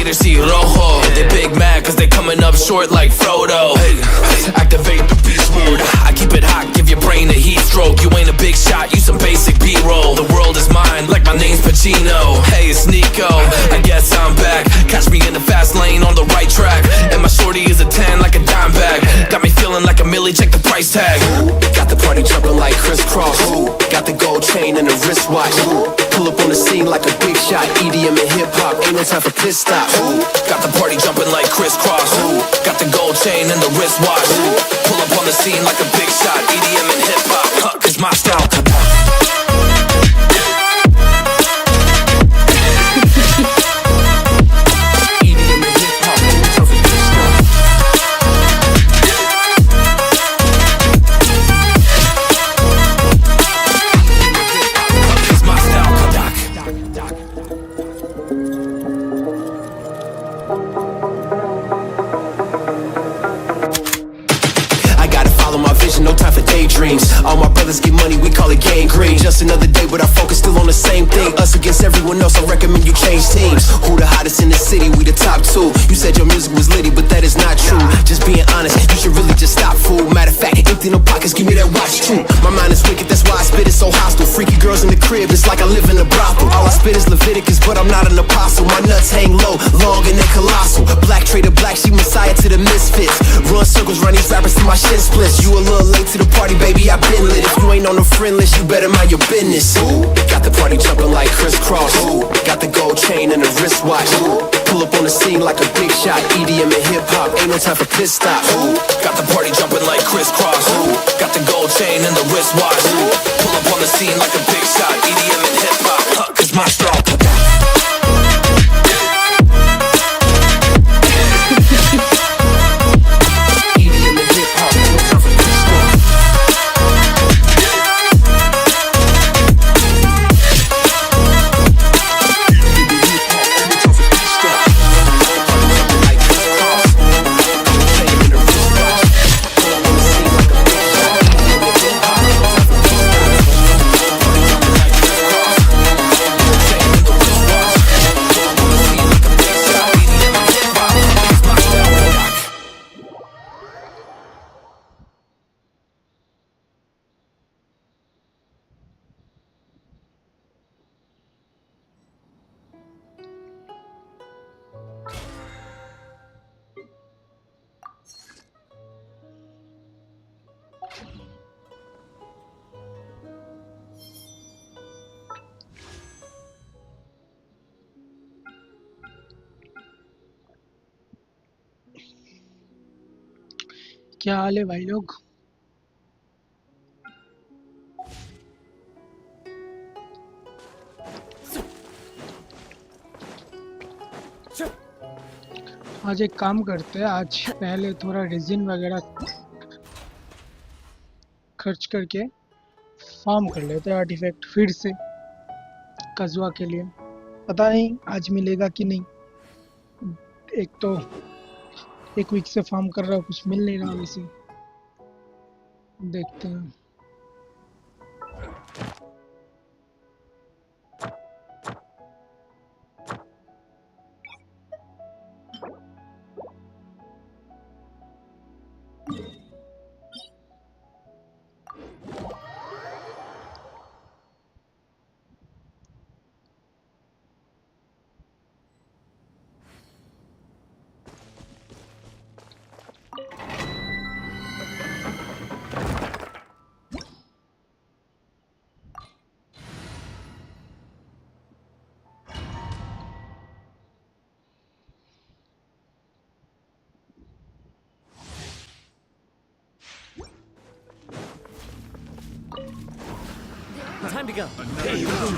later, see rojo. They big mad cause they coming up short like Frodo. Activate the beast mode. I keep it hot, give your brain a heat stroke. You ain't a big shot, you some basic B-roll. The world is mine, like my name's Pacino. Hey, it's Nico, I guess I'm back. Catch me in the fast lane on the right track. And my shorty is a 10 like a dime bag. Got me feeling like a millie, check the price tag. Got the party jumping like crisscross. Got the gold chain and the wristwatch. Pull up on the scene like a big shot. EDM and hip-hop, ain't no time for pit stops. Got the party jumping like crisscross. Got the gold chain and the wristwatch. Pull up on the scene like a big shot. EDM and hip-hop, cause my style. All my brothers get money, we call it gangrene. Just another day, but our focus still on the same thing. Us against everyone else, I recommend you change teams. Who the hottest in the city? We the top two. You said your music was litty, but that is not true. Just being honest, you should really just stop, fool. Matter of fact, empty no pockets, give me that watch too. My mind is wicked, that's why I spit it so hostile. Freaky girls in the crib, it's like I live in a brothel. All I spit is Leviticus, but I'm not an apostle. My nuts hang low, long and they colossal. Black trader black, she messiah to the misfits. Run circles, run these rappers till my shit splits. You a little late to the party, baby, I've been lit. If you ain't on the friend list, you better mind your business. Got the party jumping like crisscross. Got the gold chain and the wristwatch. Pull up on the scene like a big shot. EDM and hip-hop, ain't no time for pit stops. Got the party jumping like crisscross. Got the gold chain and the wristwatch. Pull up on the scene like a big shot. EDM and hip-hop, cause my strong. क्या हाल है भाई लोग। आज एक काम करते हैं, आज पहले थोड़ा रेजिन वगैरह खर्च करके फार्म कर लेते हैं आर्टिफैक्ट फिर से कज़ुआ के लिए। पता नहीं आज मिलेगा कि नहीं। एक तो एक वीक से फार्म कर रहा हूँ, कुछ मिल नहीं रहा वैसे। देखते हैं। Time to go. Terrified!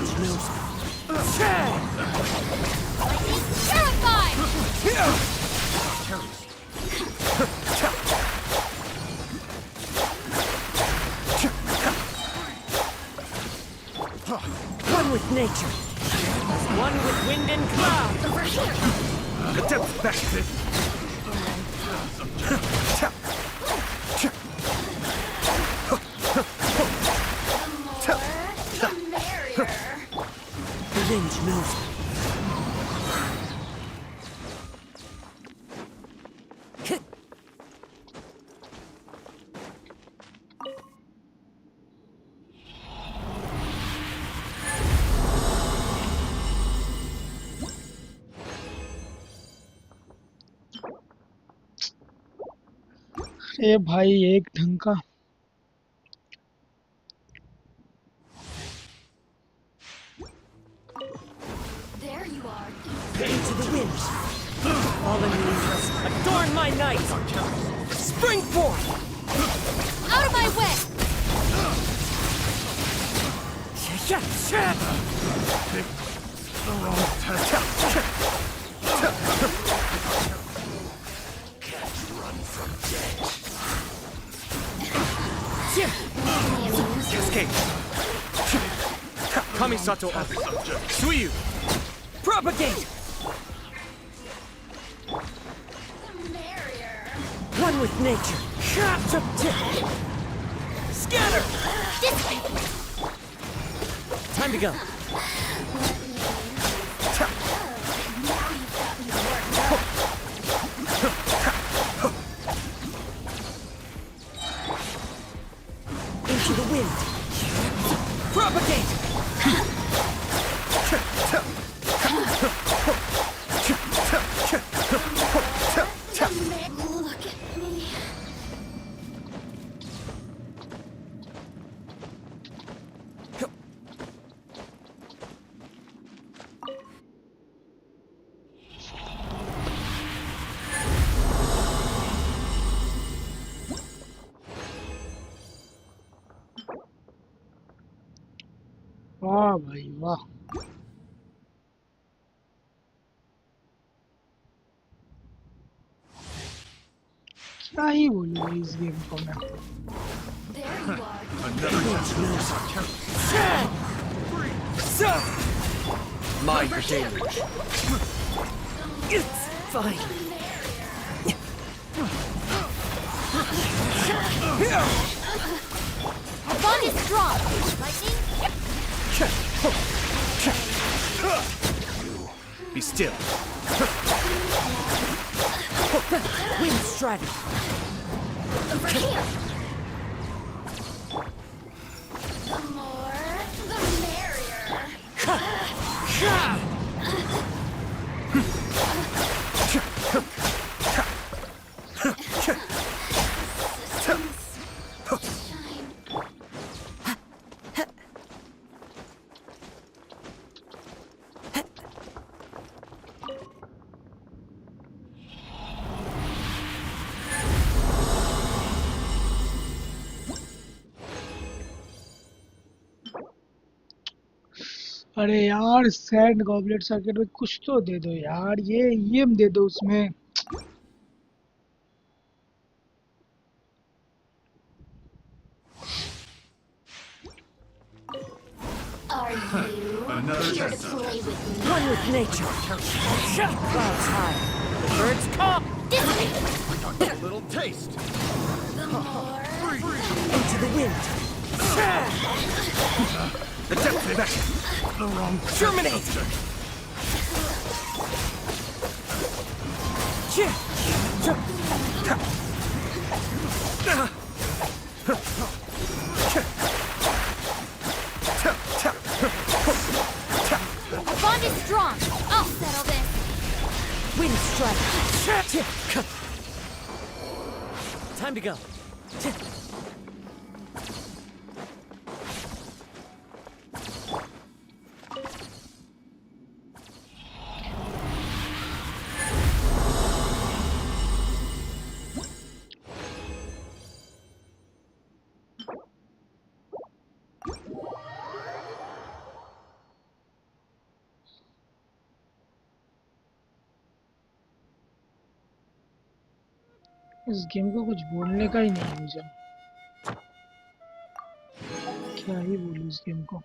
One with nature. One with wind and cloud. Over here! Revenge knows me. ए भाई एक ढंग का There you are. Into the wind. Fallen leaves adorn my night. Spring forth. Out of my way! Cascade. Kamisato Abu. Suiyu. Propagate. One with nature. Scatter. This way! Time to go. Into the wind. Propagate. Look at me. वाह भाई वाह क्या ही बोलूं भाई इस game को मैं There you are. Mind for danger. It's fine. Our bond is strong. Lightning? Be still. Wind strider. Over here. The more, the merrier. अरे यार सैंड गॉबलेट सर्किट में कुछ तो दे दो यार ये दे दो उसमें Are you here to play with me? One with nature. Clouds high. The birds call. This way. A little taste. The more, Into the wind. The depth of that. The wrong. Germinate. our bond is strong. I'll settle this. Wind strike. Time to go. इस game को कुछ बोलने का ही नहीं है मुझे क्या ही बोलूं इस गेम को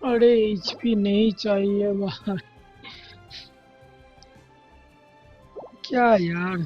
अरे एचपी नहीं चाहिए भाई, क्या यार।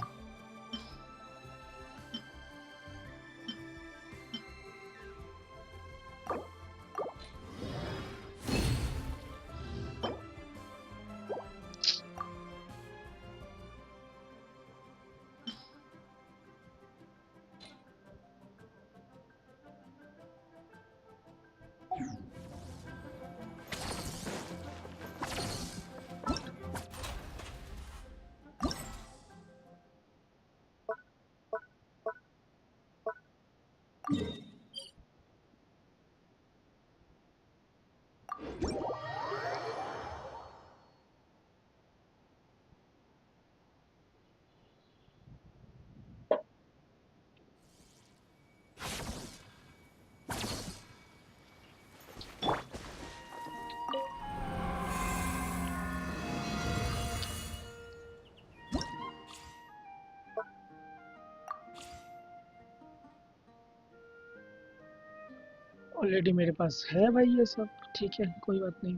ऑलरेडी मेरे पास है भाई ये सब, ठीक है कोई बात नहीं।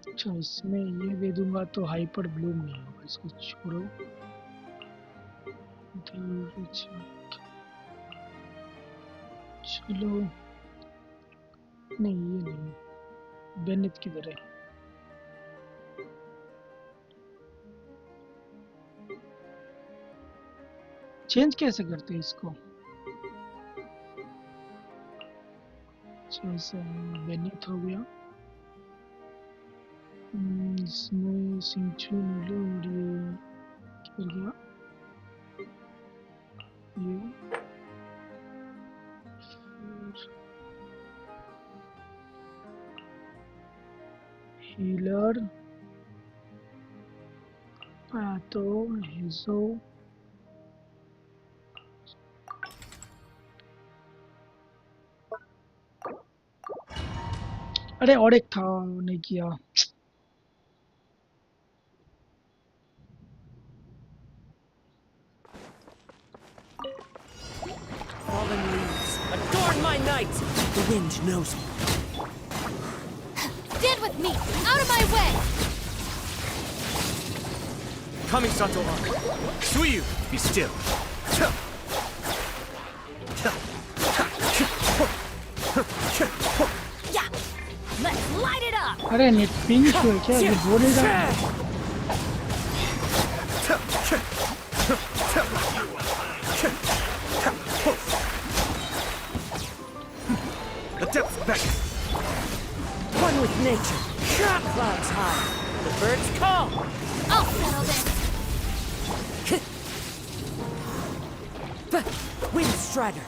अच्छा इसमें ये दे दूंगा तो हाइपर ब्लूम नहीं होगा, इसको छोड़ो। चलो नहीं ये नहीं, बेनित किधर है? चेंज कैसे करते हैं इसको? अच्छा बेनित हो गया, इसमें सिंचू मिलो और ये क्या गया, ये हीलर तो हेजो अरे और एक था नहीं किया। Fallen leaves, adorn my night! The wind knows me. Stand with me! Out of my way! Coming, Sato Arc. Suyu, be still. Yeah! Let's light it up! अरे नेट पिंग है क्या, ये बोलेगा? The depths beckon. One with nature. Clouds high. The birds call. I'll settle this! Wind Strider.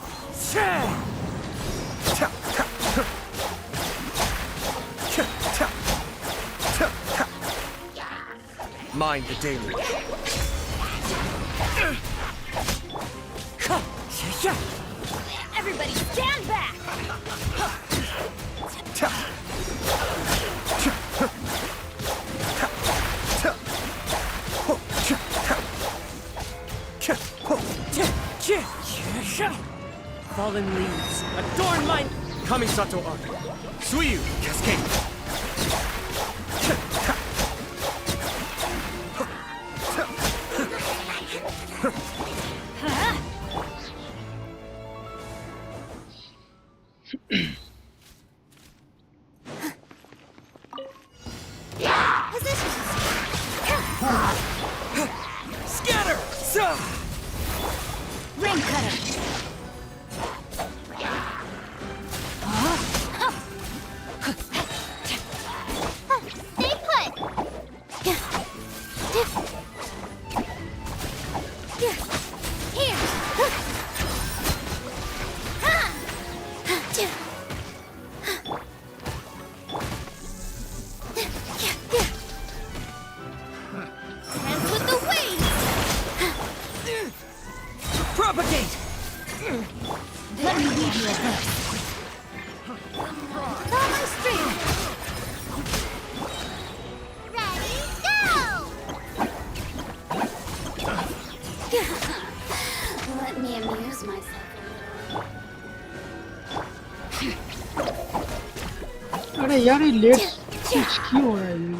Mind the deluge. Everybody stand back! Fallen leaves, adorn my... Coming, Sato Arc. Suyu, cascade. Scatter! Ring cutter! Stay put! Here! Hands with the wings! Propagate! Let me lead you a bit. Follow my stream! Let me amuse myself a अरे यार ये late switch क्यों हो रहा है ये?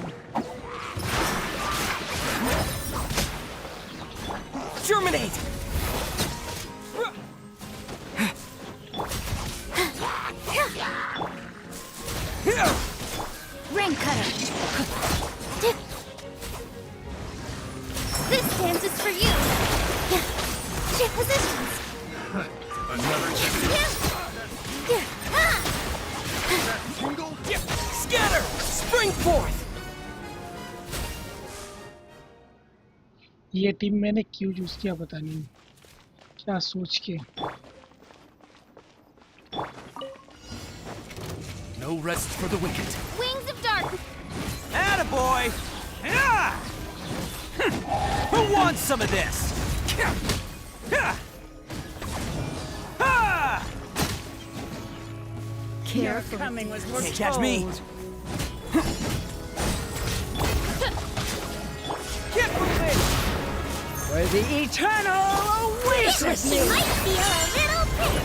Germinate! Ring cutter. This dance is for you. Shift positions. Scatter! Spring forth! ये team मैंने क्यों चूज किया पता नहीं, क्या सोच के। No rest for the wicked. Wings of dark. Attaboy! Yeah! Who wants some of this? Your coming was Can't catch me. Get moving! For the eternal awaits She might feel a little bit.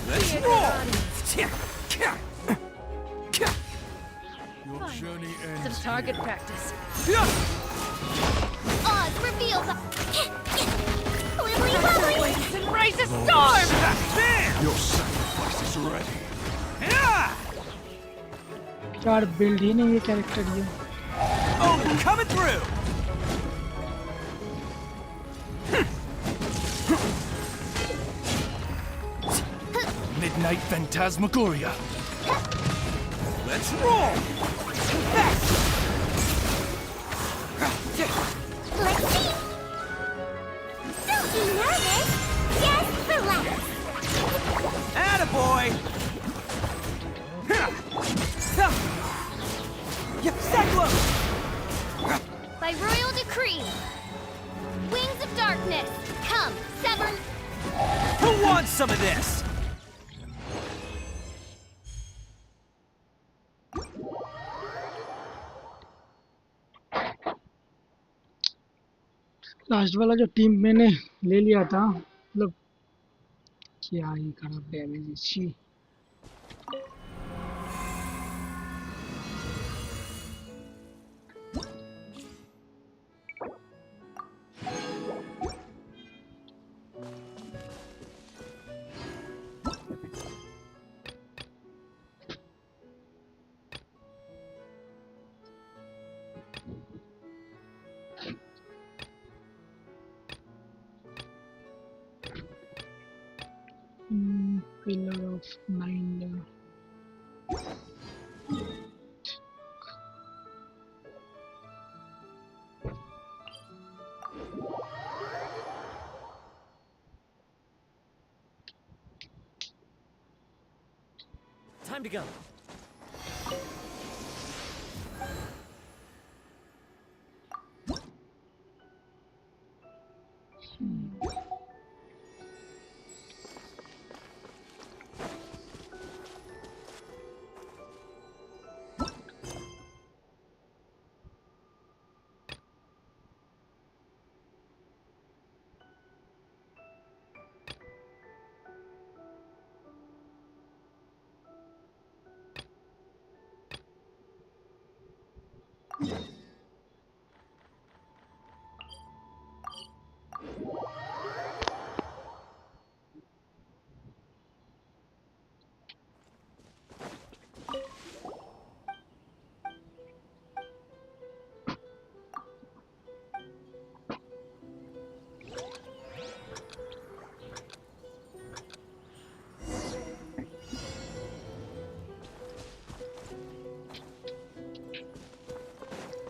Let's roll! Your journey ends. Some target practice. Oz reveals a wibbly wobbly. And rise a storm! Bam! Your sacrifice is ready. Yeah! यार build ही नहीं ये character ये। Oh, coming through! Midnight Phantasmagoria. Let's roll! Let's see. Don't be nervous. Just relax. Attaboy! Cyclone! By royal decree. Wings of darkness. Come, sever. Who wants some of this? Last वाला जो team मैंने ले लिया था, मतलब क्या ही खराब damage छी। Pillar of 9. Time to go.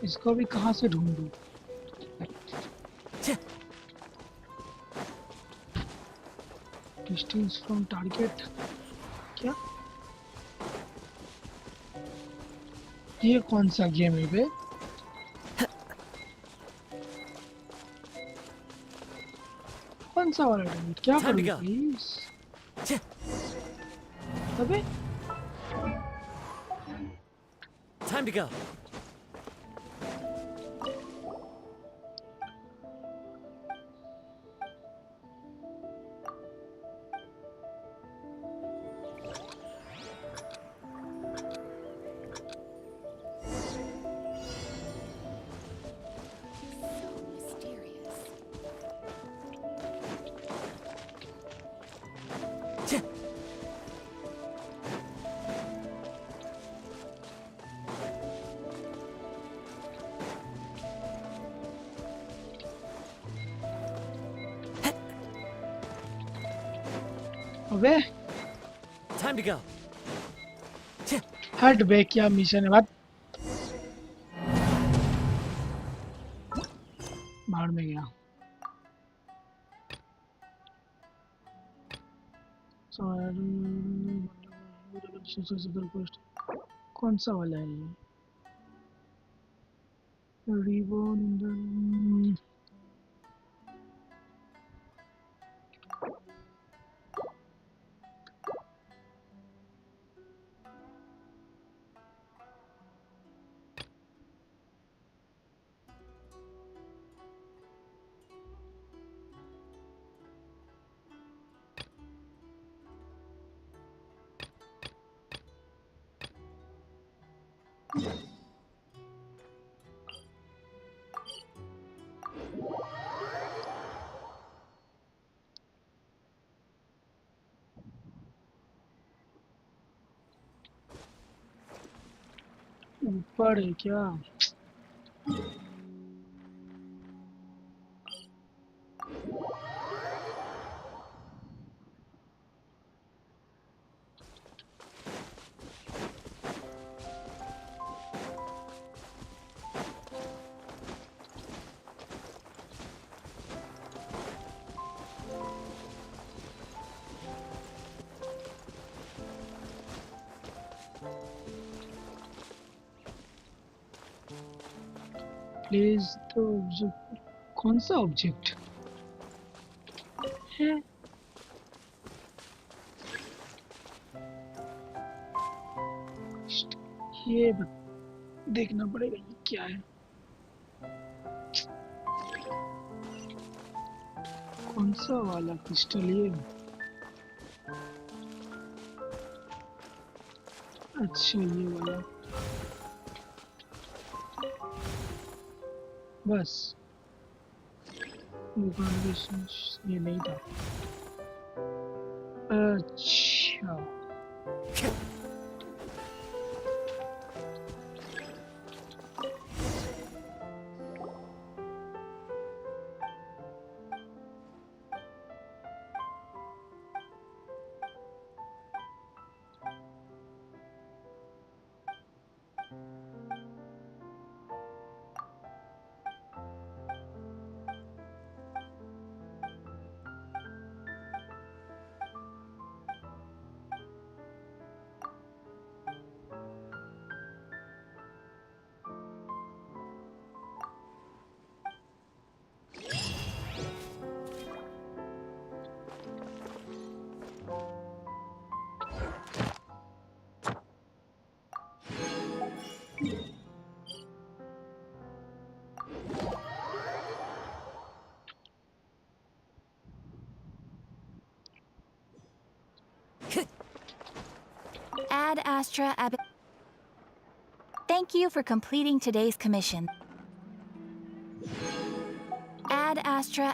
इसको भी कहाँ से ढूंढूं? डिस्टेंस फ्रॉम टारगेट क्या? ये कौन सा गेम है बे? कौन सा वाला टारगेट? क्या Time to करूं go. प्लीज? अबे Time to go. अबे Time to go. हट बे, क्या मिशन है बात। बाहर में गया। कौन सा वाला है ये? रिबन ऊपर है क्या? प्लीज तो ऑब्जेक्ट, कौन सा ऑब्जेक्ट है? ये देखना पड़ेगा ये क्या है। कौन सा वाला पिस्टल ये? अच्छा ये वाला, बस ये नहीं था। अच्छा Ad Astra Thank you for completing today's commission. Ad Astra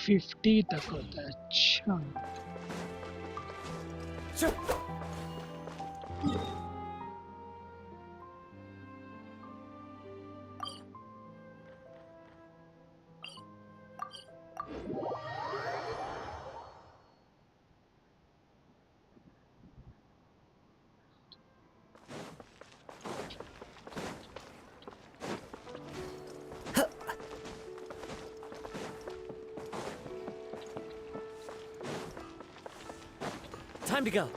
fifty तक होता है। अच्छा Time to go.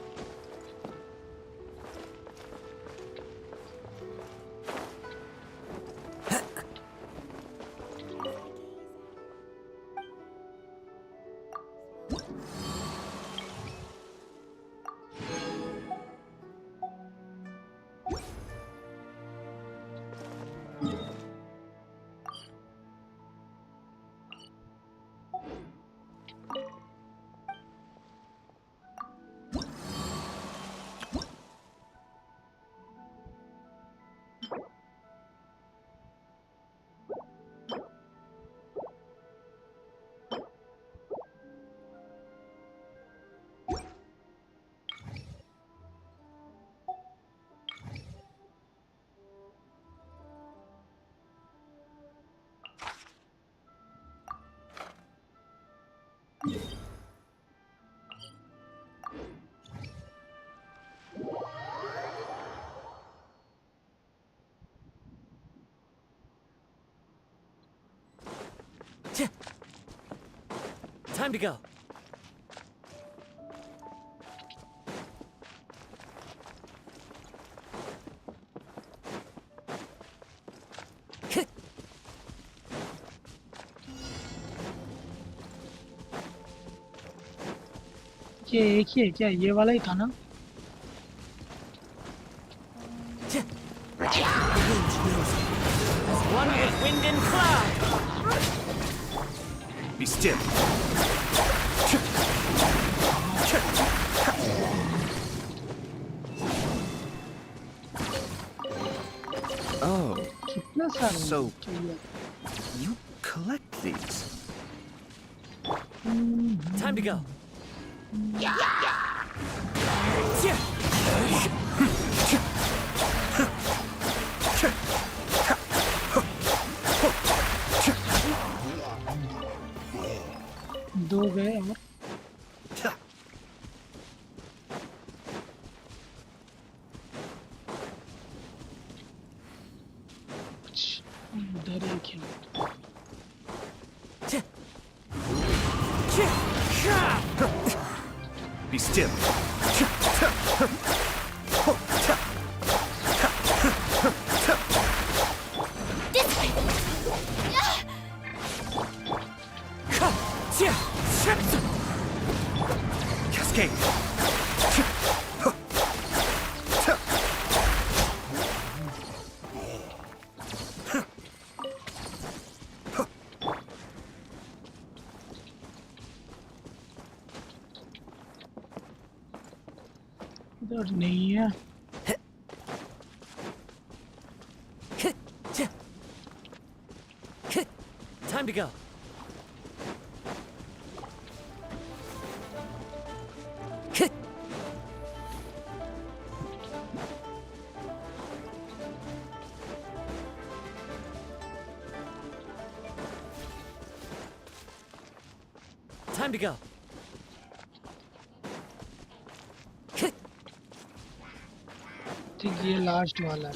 Time to go. ये एक ही है क्या? ये वाला ही था ना? One with wind and cloud. Be still. Oh, कितना सारा So- चाहिए? you collect these. Time to go. दो गए और उधर एक है। Be still. Cascade. इधर नहीं है। Time to go. Time to go. ठीक ये लास्ट वाला है।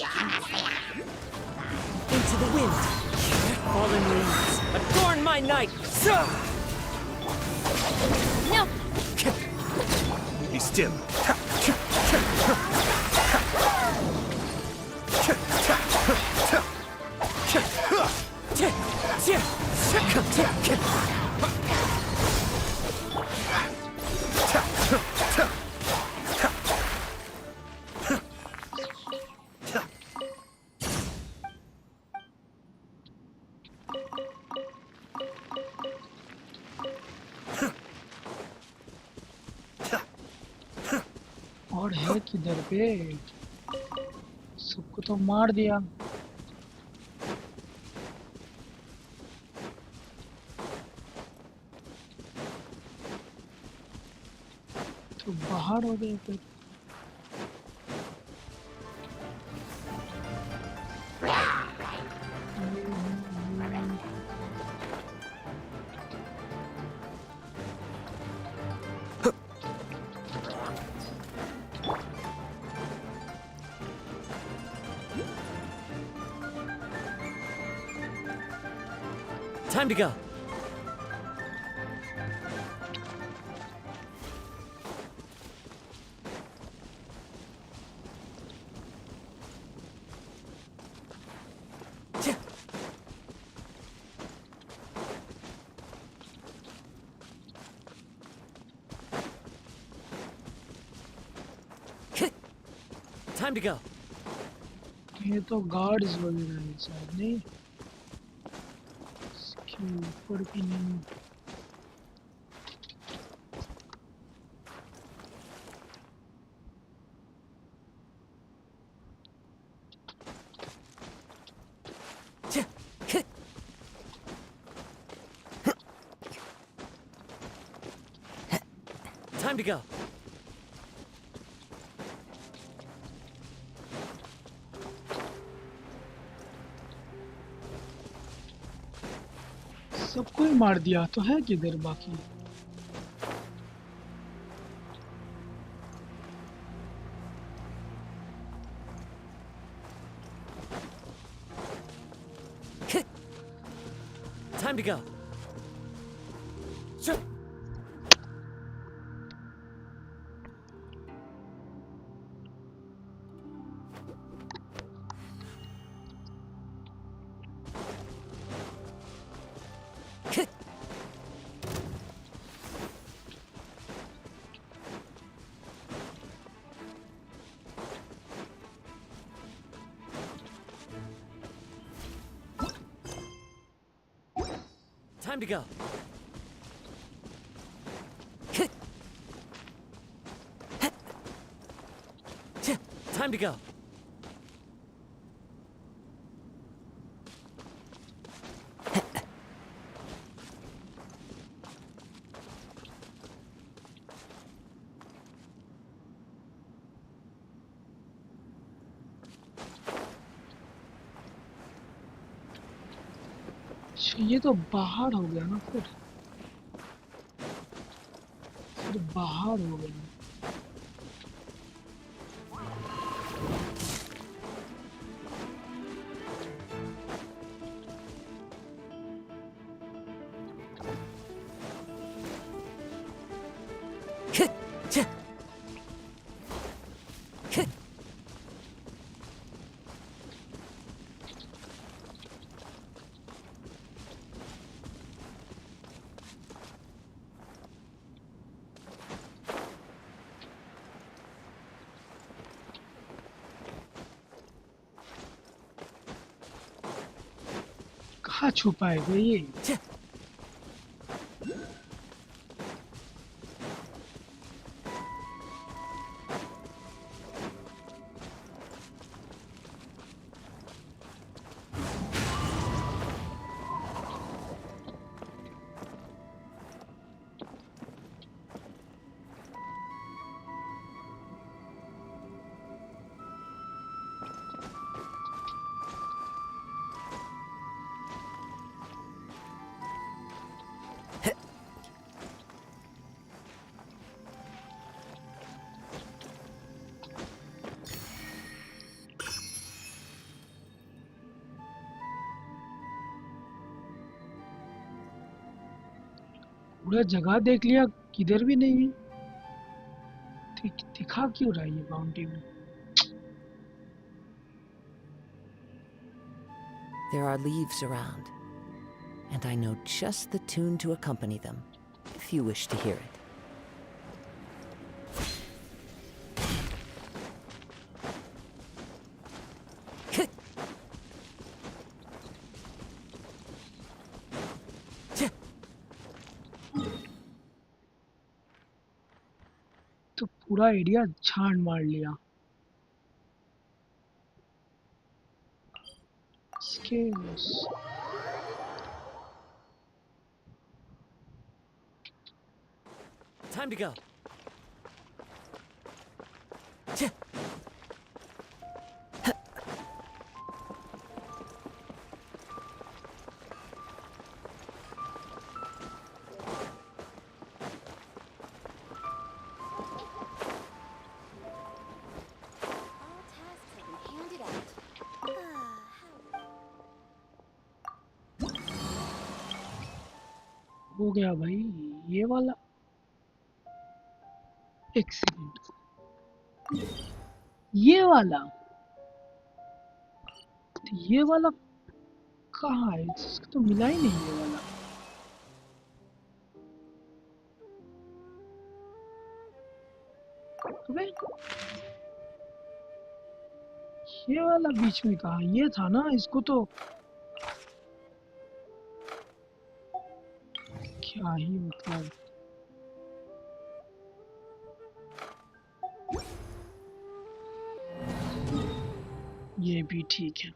Into the wind. Fallen leaves. Adorn my night. No! Be still. और है किधर पे? सबको तो मार दिया। तो बाहर हो गए फिर। Time to go. Time to go. ये तो गार्ड्स वगैरह है शायद, नहीं? इसके ऊपर भी नहीं। Time to go. सबको ही मार दिया तो है किधर बाकी? Time to go. Time to go. Time to go. ये तो बाहर हो गया ना फिर बाहर हो गया कहाँ छुपाएगा ये पूरा जगह देख लिया किधर भी नहीं है दिखा क्यों रहा है ये बाउंड्री में There are leaves around, and I know just the tune to accompany them, if you wish to hear it. तो पूरा एरिया छान मार लिया Skills. Time to go. हो गया भाई ये वाला एक सेकंड ये वाला कहाँ है इसका तो मिला ही नहीं ये वाला अबे ये वाला बीच में कहाँ ये था ना इसको तो क्या ही मतलब ये भी ठीक है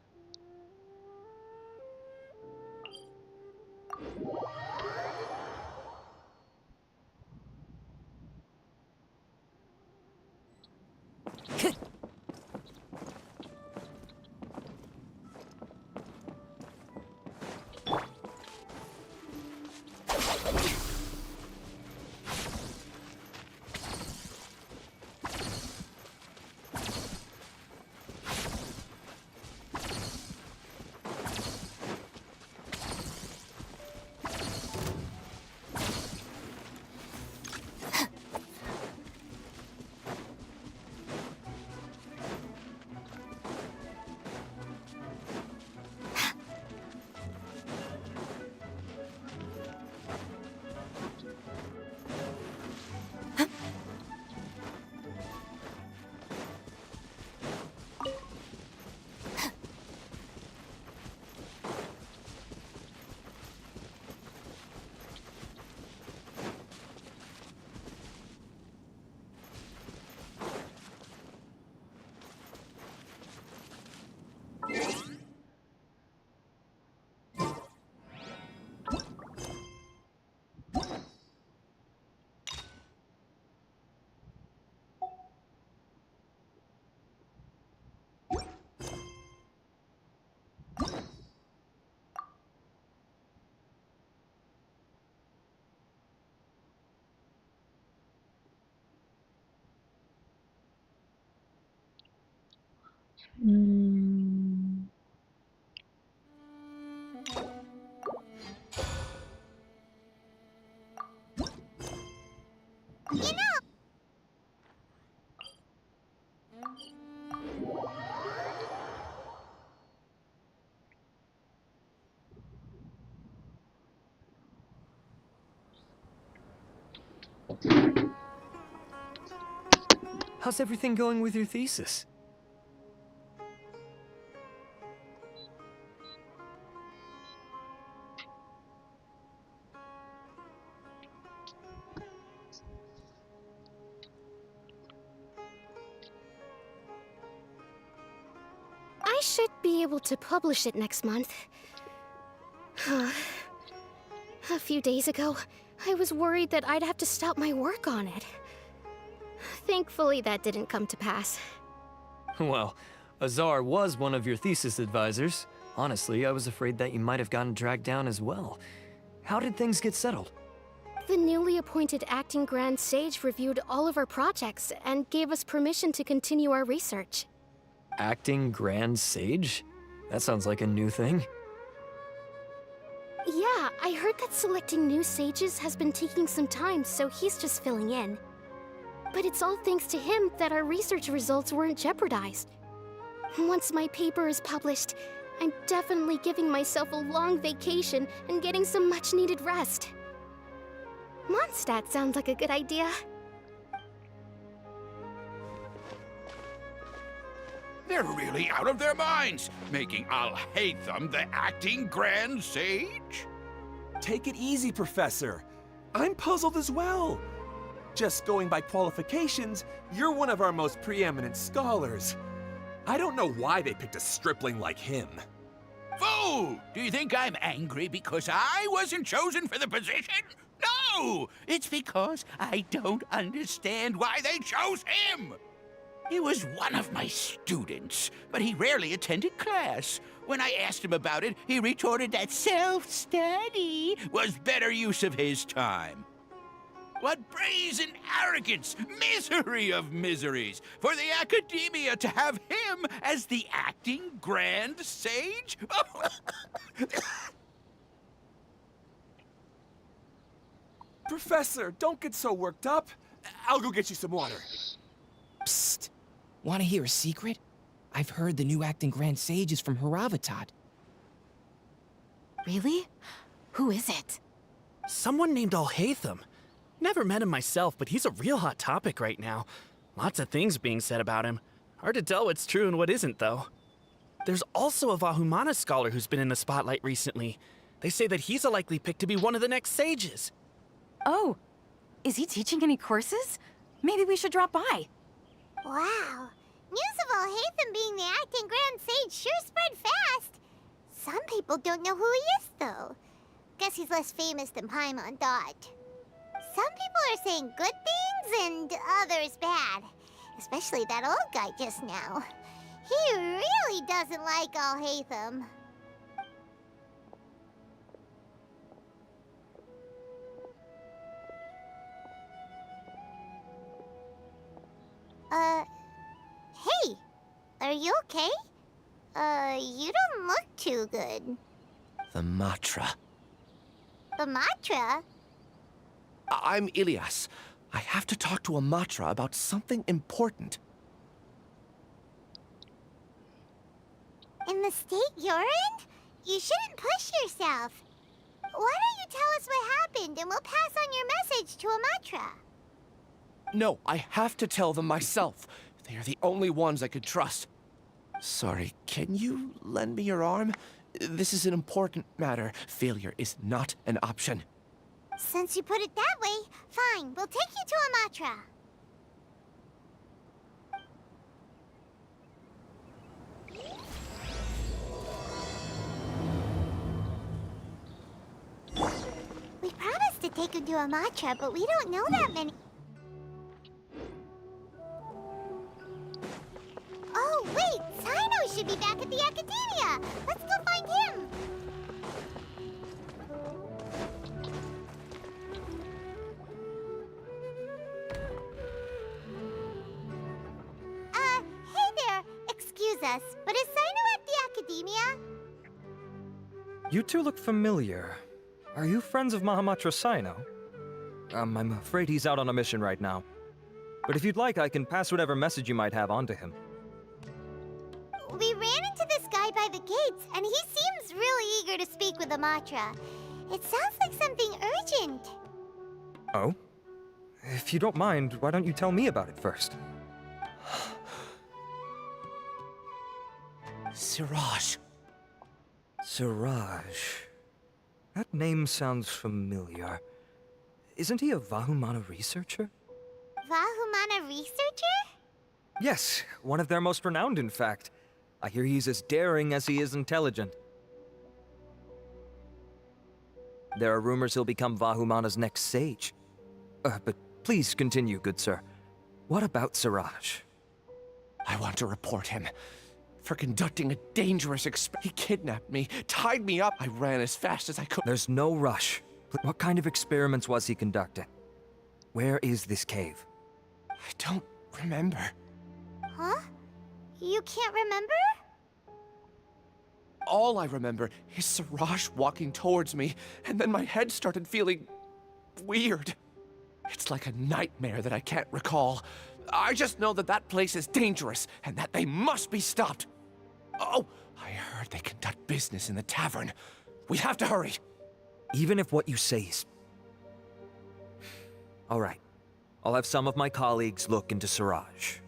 Hmm. How's everything going with your thesis? I should be able to publish it next month. A few days ago, I was worried that I'd have to stop my work on it. Thankfully, that didn't come to pass. Well, Azar was one of your thesis advisors. Honestly, I was afraid that you might have gotten dragged down as well. How did things get settled? The newly appointed acting Grand Sage reviewed all of our projects and gave us permission to continue our research. Acting Grand Sage? That sounds like a new thing. Yeah, I heard that selecting new sages has been taking some time, so he's just filling in. But it's all thanks to him that our research results weren't jeopardized. Once my paper is published, I'm definitely giving myself a long vacation and getting some much-needed rest. Mondstadt sounds like a good idea. They're really out of their minds, making Al-Haytham the acting Grand Sage? Take it easy, Professor. I'm puzzled as well. Just going by qualifications, you're one of our most preeminent scholars. I don't know why they picked a stripling like him. Fool! Do you think I'm angry because I wasn't chosen for the position? No! It's because I don't understand why they chose him! He was one of my students, but he rarely attended class. When I asked him about it, he retorted that self-study was better use of his time. What brazen arrogance, misery of miseries, for the academia to have him as the acting Grand Sage? Professor, don't get so worked up. I'll go get you some water. Psst. Want to hear a secret? I've heard the new acting Grand Sage is from Haravatat. Really? Who is it? Someone named Al-Haytham. Never met him myself, but he's a real hot topic right now. Lots of things being said about him. Hard to tell what's true and what isn't, though. There's also a Vahumana scholar who's been in the spotlight recently. They say that he's a likely pick to be one of the next sages. Oh, is he teaching any courses? Maybe we should drop by. Wow. News of Al-Haytham being the acting Grand Sage sure spread fast. Some people don't know who he is, though. Guess he's less famous than Paimon thought. Some people are saying good things and others bad. Especially that old guy just now. He really doesn't like Al-Haytham. Hey! Are you okay? You don't look too good. The Matra. The Matra? I'm Ilias. I have to talk to a Matra about something important. In the state you're in? You shouldn't push yourself. Why don't you tell us what happened and we'll pass on your message to a Matra? No, I have to tell them myself. They are the only ones I could trust. Sorry, can you lend me your arm? This is an important matter. Failure is not an option. Since you put it that way, fine. We'll take you to a Matra. We promised to take him to a Matra, but we don't know that many. Oh, wait! Sino should be back at the Academia! Let's go find him! Hey there! Excuse us. You two look familiar. Are you friends of Mahamatra Sino? I'm afraid he's out on a mission right now. But if you'd like, I can pass whatever message you might have on to him. We ran into this guy by the gates, and he seems really eager to speak with Amatra. It sounds like something urgent. Oh? If you don't mind, why don't you tell me about it first? Siraj. Siraj. That name sounds familiar. Isn't he a Vahumana researcher? Vahumana researcher? Yes, one of their most renowned, in fact. I hear he's as daring as he is intelligent. There are rumors he'll become Vahumana's next sage. But please continue, good sir. What about Siraj? I want to report him for conducting a dangerous experiment. He kidnapped me, tied me up. I ran as fast as I could. There's no rush. What kind of experiments was he conducting? Where is this cave? I don't remember. Huh? You can't remember? All I remember is Siraj walking towards me, and then my head started feeling weird. It's like a nightmare that I can't recall. I just know that that place is dangerous, and that they must be stopped. Oh, I heard they conduct business in the tavern. We have to hurry. Even if what you say is... All right. I'll have some of my colleagues look into Siraj.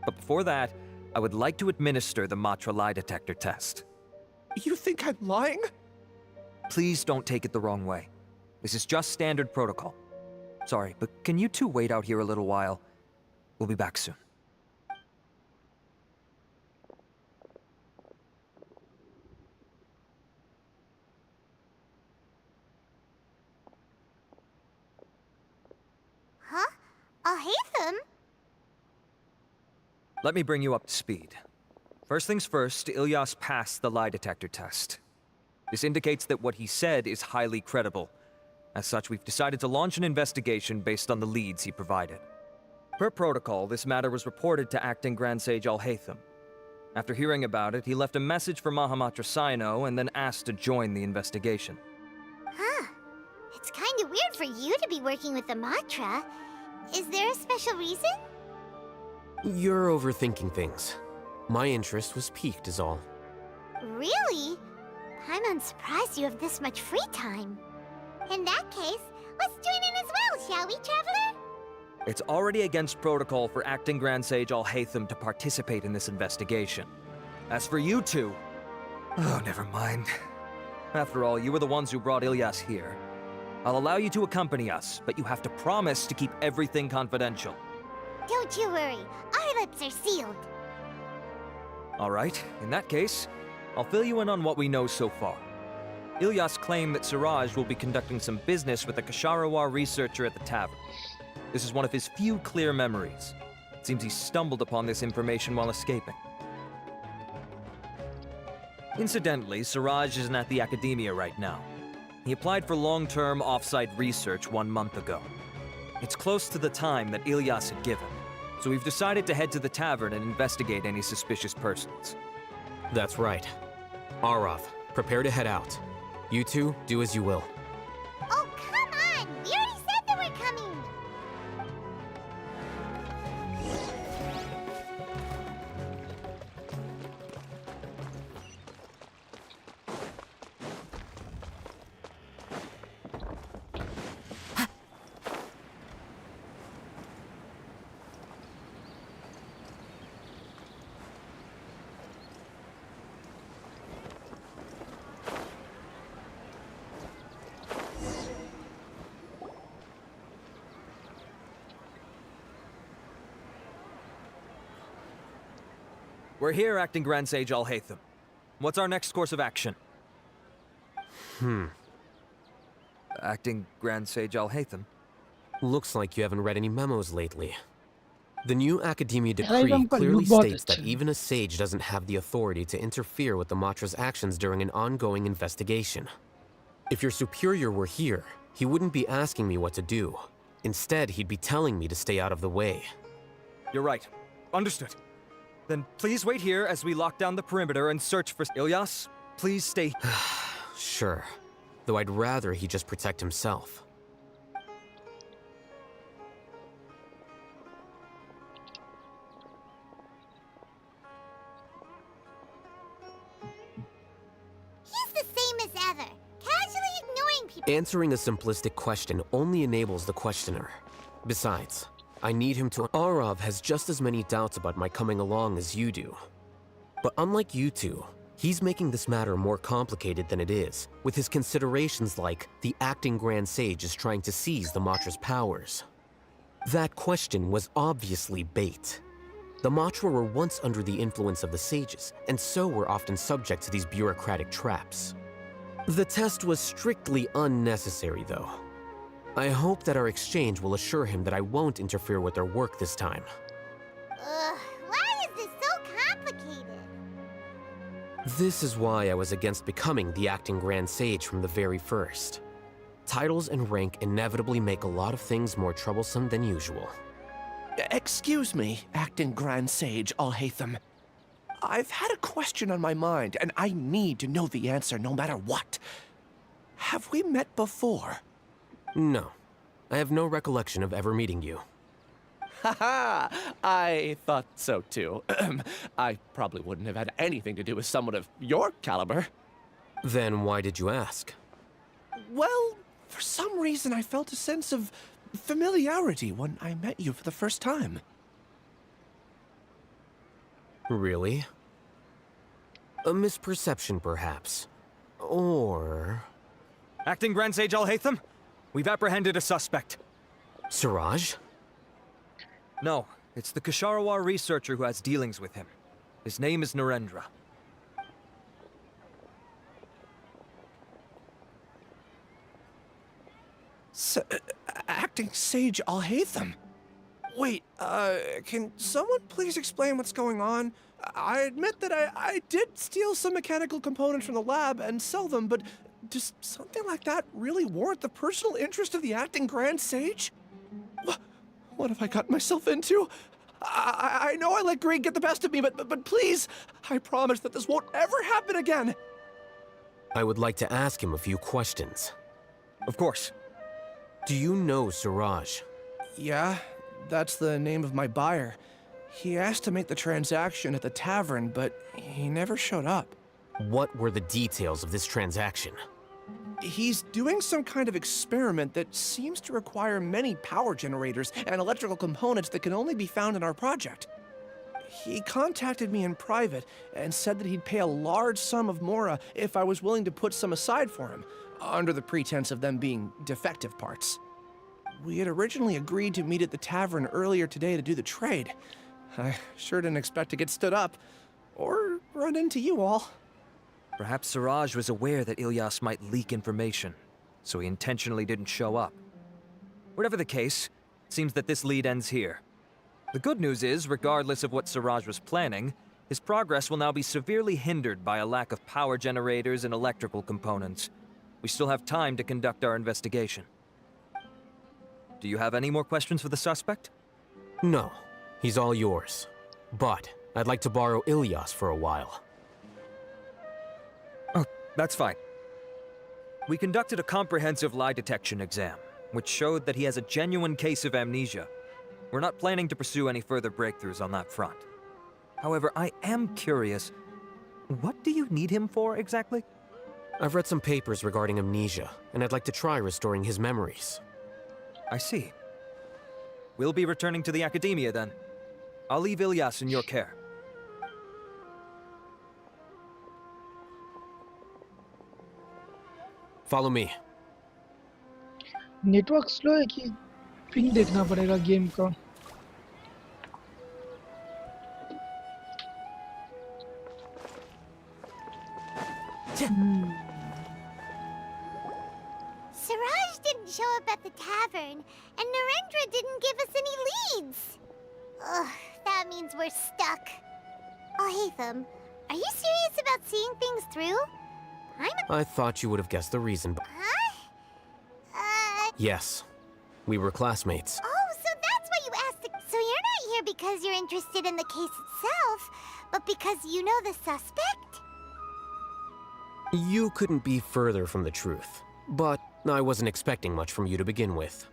But before that, I would like to administer the Matra lie detector test. You think I'm lying? Please don't take it the wrong way. This is just standard protocol. Sorry, but can you two wait out here a little while? We'll be back soon. Huh? Alhaitham? Let me bring you up to speed. First things first, Ilyas passed the lie detector test. This indicates that what he said is highly credible. As such, we've decided to launch an investigation based on the leads he provided. Per protocol, this matter was reported to Acting Grand Sage Alhaitham. After hearing about it, he left a message for Mahamatra Sino and then asked to join the investigation. Huh. It's kinda weird for you to be working with the Matra. Is there a special reason? You're overthinking things. My interest was piqued is all. Really? I'm unsurprised you have this much free time. In that case, let's join in as well, shall we, Traveler? It's already against protocol for Acting Grand Sage Alhaitham to participate in this investigation. As for you two... Oh, never mind. After all, you were the ones who brought Ilyas here. I'll allow you to accompany us, but you have to promise to keep everything confidential. Don't you worry, our lips are sealed. All right, in that case, I'll fill you in on what we know so far. Ilyas claimed that Siraj will be conducting some business with a Kasharawar researcher at the tavern. This is one of his few clear memories. It seems he stumbled upon this information while escaping. Incidentally, Siraj isn't at the academia right now. He applied for long-term off-site research 1 month ago. It's close to the time that Ilyas had given, so we've decided to head to the tavern and investigate any suspicious persons. That's right. Arath, prepare to head out. You two, do as you will. Oh, come on! We already said that we're coming! We're here, Acting Grand Sage Alhaitham. What's our next course of action? Acting Grand Sage Alhaitham? Looks like you haven't read any memos lately. The new Academia Alhaitham decree का clearly look बहुत states that अच्छा है। even a sage doesn't have the authority to interfere with the Matra's actions during an ongoing investigation. If your superior were here, he wouldn't be asking me what to do. Instead, he'd be telling me to stay out of the way. You're right. Understood. Then please wait here as we lock down the perimeter and search for... Ilyas, please stay... Sure. Though I'd rather he just protect himself. He's the same as ever, casually ignoring people. Answering a simplistic question only enables the questioner. Besides, I need him to. Arav has just as many doubts about my coming along as you do. But unlike you two, he's making this matter more complicated than it is, with his considerations like the acting Grand Sage is trying to seize the Matra's powers. That question was obviously bait. The Matra were once under the influence of the sages, and so were often subject to these bureaucratic traps. The test was strictly unnecessary, though. I hope that our exchange will assure him that I won't interfere with their work this time. Why is this so complicated? This is why I was against becoming the acting Grand Sage from the very first. Titles and rank inevitably make a lot of things more troublesome than usual. Excuse me, acting Grand Sage Alhaitham. I've had a question on my mind, and I need to know the answer no matter what. Have we met before? No. I have no recollection of ever meeting you. Haha! I thought so too. I probably wouldn't have had anything to do with someone of your caliber. Then why did you ask? Well, for some reason I felt a sense of familiarity when I met you for the first time. Really? A misperception, perhaps. Or... Acting Grand Sage Alhaitham, we've apprehended a suspect. Siraj? No, it's the Ksharawar researcher who has dealings with him. His name is Narendra. Acting Sage Alhaitham? Wait, can someone please explain what's going on? I admit that I did steal some mechanical components from the lab and sell them, but does something like that really warrant the personal interest of the acting Grand Sage? What have I gotten myself into? I know I let greed get the best of me, but please, I promise that this won't ever happen again. I would like to ask him a few questions. Of course. Do you know Siraj? Yeah, that's the name of my buyer. He asked to make the transaction at the tavern, but he never showed up. What were the details of this transaction? He's doing some kind of experiment that seems to require many power generators and electrical components that can only be found in our project. He contacted me in private and said that he'd pay a large sum of Mora if I was willing to put some aside for him, under the pretense of them being defective parts. We had originally agreed to meet at the tavern earlier today to do the trade. I sure didn't expect to get stood up, or run into you all. Perhaps Siraj was aware that Ilyas might leak information, so he intentionally didn't show up. Whatever the case, it seems that this lead ends here. The good news is, regardless of what Siraj was planning, his progress will now be severely hindered by a lack of power generators and electrical components. We still have time to conduct our investigation. Do you have any more questions for the suspect? No. He's all yours. But I'd like to borrow Ilyas for a while. Oh, that's fine. We conducted a comprehensive lie detection exam, which showed that he has a genuine case of amnesia. We're not planning to pursue any further breakthroughs on that front. However, I am curious, what do you need him for exactly? I've read some papers regarding amnesia, and I'd like to try restoring his memories. I see. We'll be returning to the academia then. I'll leave Ilyas in your care. Follow me. Network slow है कि ping देखना पड़ेगा game का. Siraj didn't show up at the tavern, and Narendra didn't give us any leads. Ugh, that means we're stuck. Alhaitham, are you serious about seeing things through? I thought you would have guessed the reason, but... Huh? Yes. We were classmates. Oh, so that's why you asked the... So you're not here because you're interested in the case itself, but because you know the suspect? You couldn't be further from the truth, but I wasn't expecting much from you to begin with.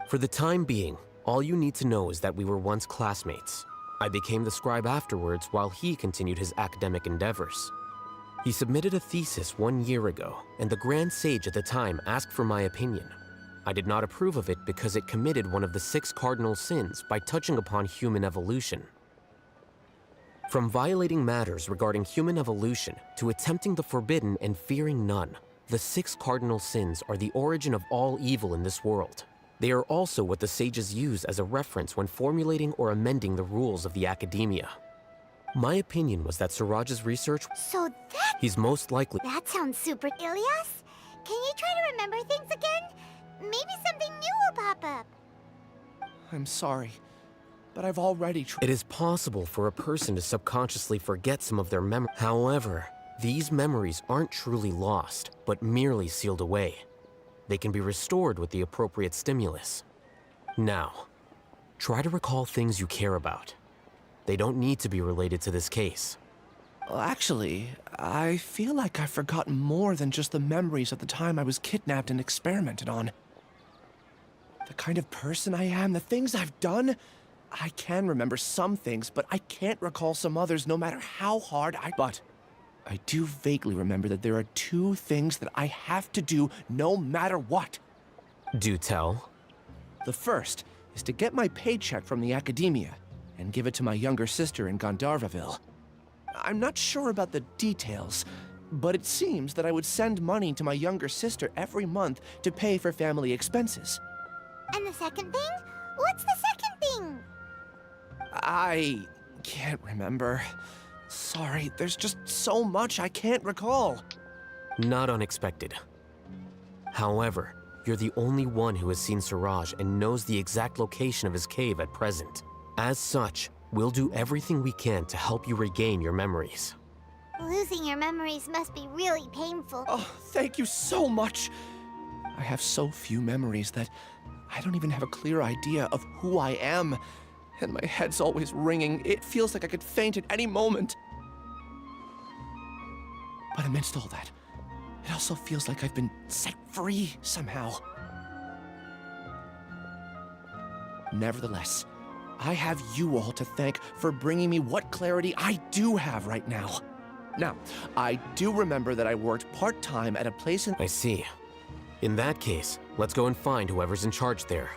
For the time being, all you need to know is that we were once classmates. I became the scribe afterwards while he continued his academic endeavors. He submitted a thesis 1 year ago, and the Grand Sage at the time asked for my opinion. I did not approve of it because it committed one of the 6 cardinal sins by touching upon human evolution. From violating matters regarding human evolution to attempting the forbidden and fearing none, the 6 cardinal sins are the origin of all evil in this world. They are also what the sages use as a reference when formulating or amending the rules of the academia. My opinion was that Suraj's research... So that... He's most likely... That sounds super... Ilyas? Can you try to remember things again? Maybe something new will pop up. I'm sorry, but I've already tried. It is possible for a person to subconsciously forget some of their memories. However, these memories aren't truly lost, but merely sealed away. They can be restored with the appropriate stimulus. Now, try to recall things you care about. They don't need to be related to this case. Well, actually, I feel like I've forgotten more than just the memories of the time I was kidnapped and experimented on. The kind of person I am, the things I've done, I can remember some things, but I can't recall some others no matter how hard I... But I do vaguely remember that there are 2 things that I have to do no matter what. Do tell. The first is to get my paycheck from the academia and give it to my younger sister in Gandharvaville. I'm not sure about the details, but it seems that I would send money to my younger sister every month to pay for family expenses. And the second thing? What's the second thing? I can't remember. Sorry, there's just so much I can't recall. Not unexpected. However, you're the only one who has seen Suraj and knows the exact location of his cave at present. As such, we'll do everything we can to help you regain your memories. Losing your memories must be really painful. Oh, thank you so much. I have so few memories that I don't even have a clear idea of who I am. And my head's always ringing. It feels like I could faint at any moment. But amidst all that, it also feels like I've been set free somehow. Nevertheless, I have you all to thank for bringing me what clarity I do have right now. Now, I do remember that I worked part-time at a place in... I see. In that case, let's go and find whoever's in charge there.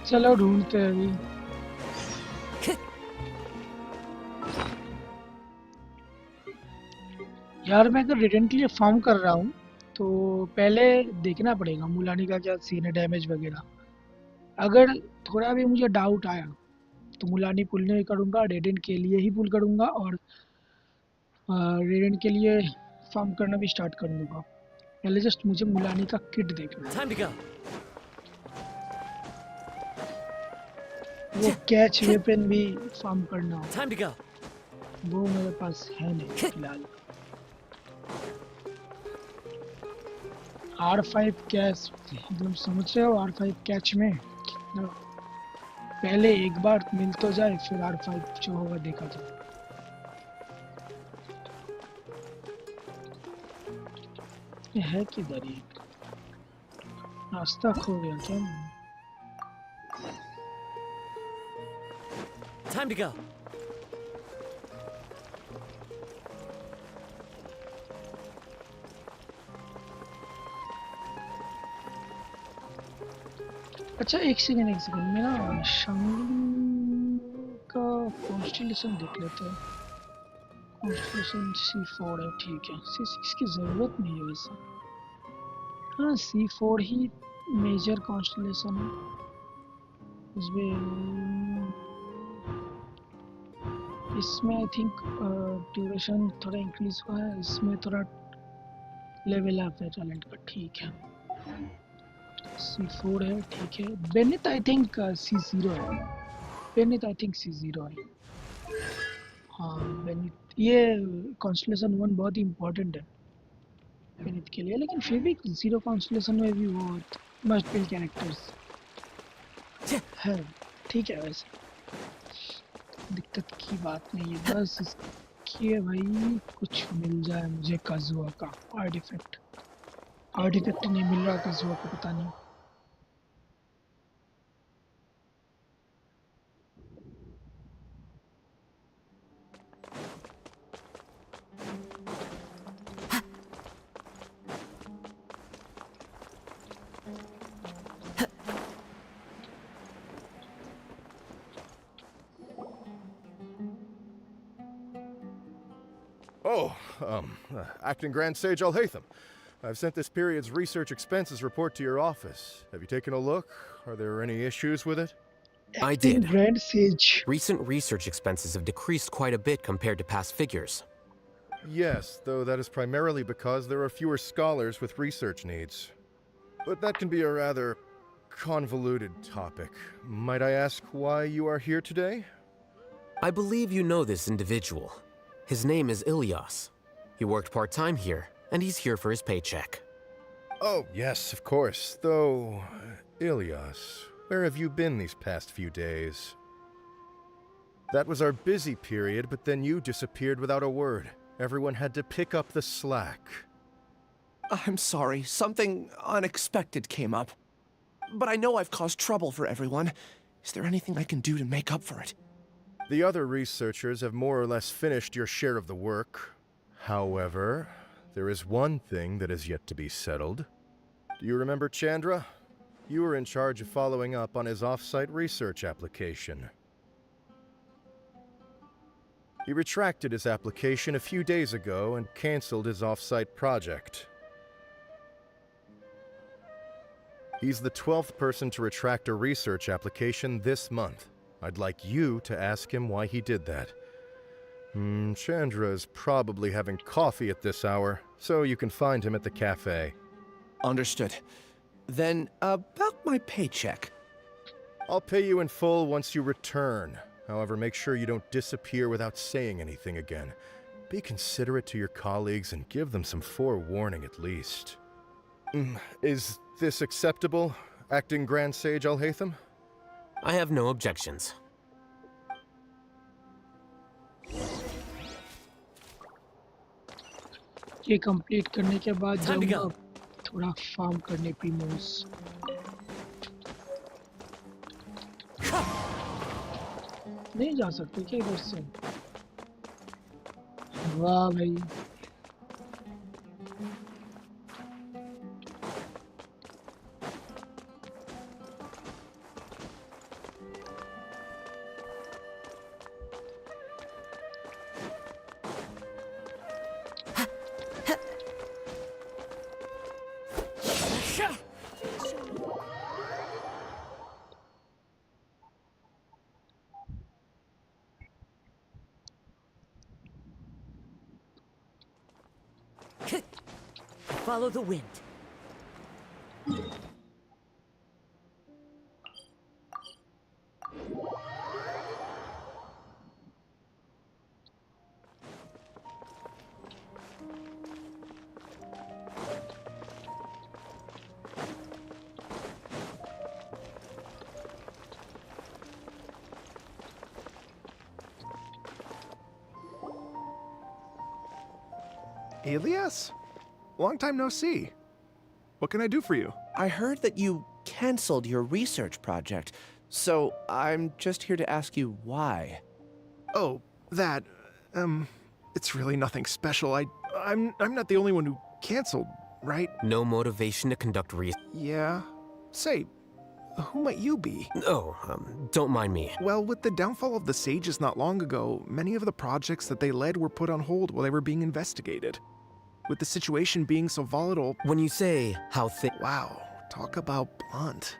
चलो ढूंढते हैं अभी। यार मैं अगर return के लिए farm कर रहा हूँ तो पहले देखना पड़ेगा मुलानी का क्या सीन है, डैमेज वगैरह। अगर थोड़ा भी मुझे डाउट आया तो मुलानी पुल नहीं करूँगा, रेडेन के लिए ही पुल करूँगा और रेडेन के लिए फार्म करना भी स्टार्ट कर दूँगा। पहले जस्ट मुझे मुलानी का किट देखना। वो कैच वेपन भी फार्म करना हो, वो मेरे पास है नहीं फिलहाल। R5 कैच मतलब समझ रहे हो, R5 कैच में कितना पहले एक बार मिल तो जाए फिर R5 जो होगा देखा जाए। ये है किधर ये? रास्ता खो गया क्या? Time to go. अच्छा एक सेकंड में ना शांगली का कॉन्स्टेलेशन देख लेते हैं। कॉन्स्टेलेशन C4 है, ठीक है। C6 की ज़रूरत नहीं है वैसे। हाँ C4 ही मेजर कॉन्स्टेलेशन है। इसमें आई थिंक ड्यूरेशन थोड़ा इंक्रीज हुआ है, इसमें थोड़ा लेवल अप है टैलेंट का, ठीक है। C4 है, ठीक है। बेनिथ आई थिंक C0 है, बेनिथ आई थिंक C0 है। हाँ बेनिथ, ये कॉन्स्टेलेशन 1 बहुत ही इम्पोर्टेंट है बेनिथ के लिए, लेकिन फिर भी 0 कॉन्स्टेलेशन में भी वो मस्ट बिल्ड कैरेक्टर्स है, ठीक है। वैसे दिक्कत की बात नहीं है, बस इसकी है भाई कुछ मिल जाए मुझे काजुआ का आर्टिफैक्ट। आर्टिफैक्ट नहीं मिल रहा काजुआ का, पता नहीं। Oh, Acting Grand Sage Alhaitham. I've sent this period's research expenses report to your office. Have you taken a look? Are there any issues with it? I did. Grand Sage. Recent research expenses have decreased quite a bit compared to past figures. Yes, though that is primarily because there are fewer scholars with research needs. But that can be a rather convoluted topic. Might I ask why you are here today? I believe you know this individual. His name is Ilyas. He worked part-time here, and he's here for his paycheck. Oh, yes, of course. Though, Ilyas, where have you been these past few days? That was our busy period, but then you disappeared without a word. Everyone had to pick up the slack. I'm sorry, something unexpected came up. But I know I've caused trouble for everyone. Is there anything I can do to make up for it? The other researchers have more or less finished your share of the work. However, there is one thing that is yet to be settled. Do you remember Chandra? You were in charge of following up on his off-site research application. He retracted his application a few days ago and canceled his off-site project. He's the 12th person to retract a research application this month. I'd like you to ask him why he did that. Chandra's probably having coffee at this hour, so you can find him at the cafe. Understood. Then, about my paycheck. I'll pay you in full once you return. However, make sure you don't disappear without saying anything again. Be considerate to your colleagues and give them some forewarning at least. Is this acceptable, Acting Grand Sage Alhaitham? I have no objections. ये complete करने के बाद जाऊंगा थोड़ा farm करने प्रीमोस। नहीं जा सकते क्या इधर से? वाह भाई, Follow the wind. Elias? Long time no see. What can I do for you? I heard that you canceled your research project, so I'm just here to ask you why. Oh, that, it's really nothing special. I'm not the only one who canceled, right? No motivation to conduct research. Yeah. Say, who might you be? Oh, don't mind me. Well, with the downfall of the Sages not long ago, many of the projects that they led were put on hold while they were being investigated. With the situation being so volatile... When you say how Wow, talk about blunt.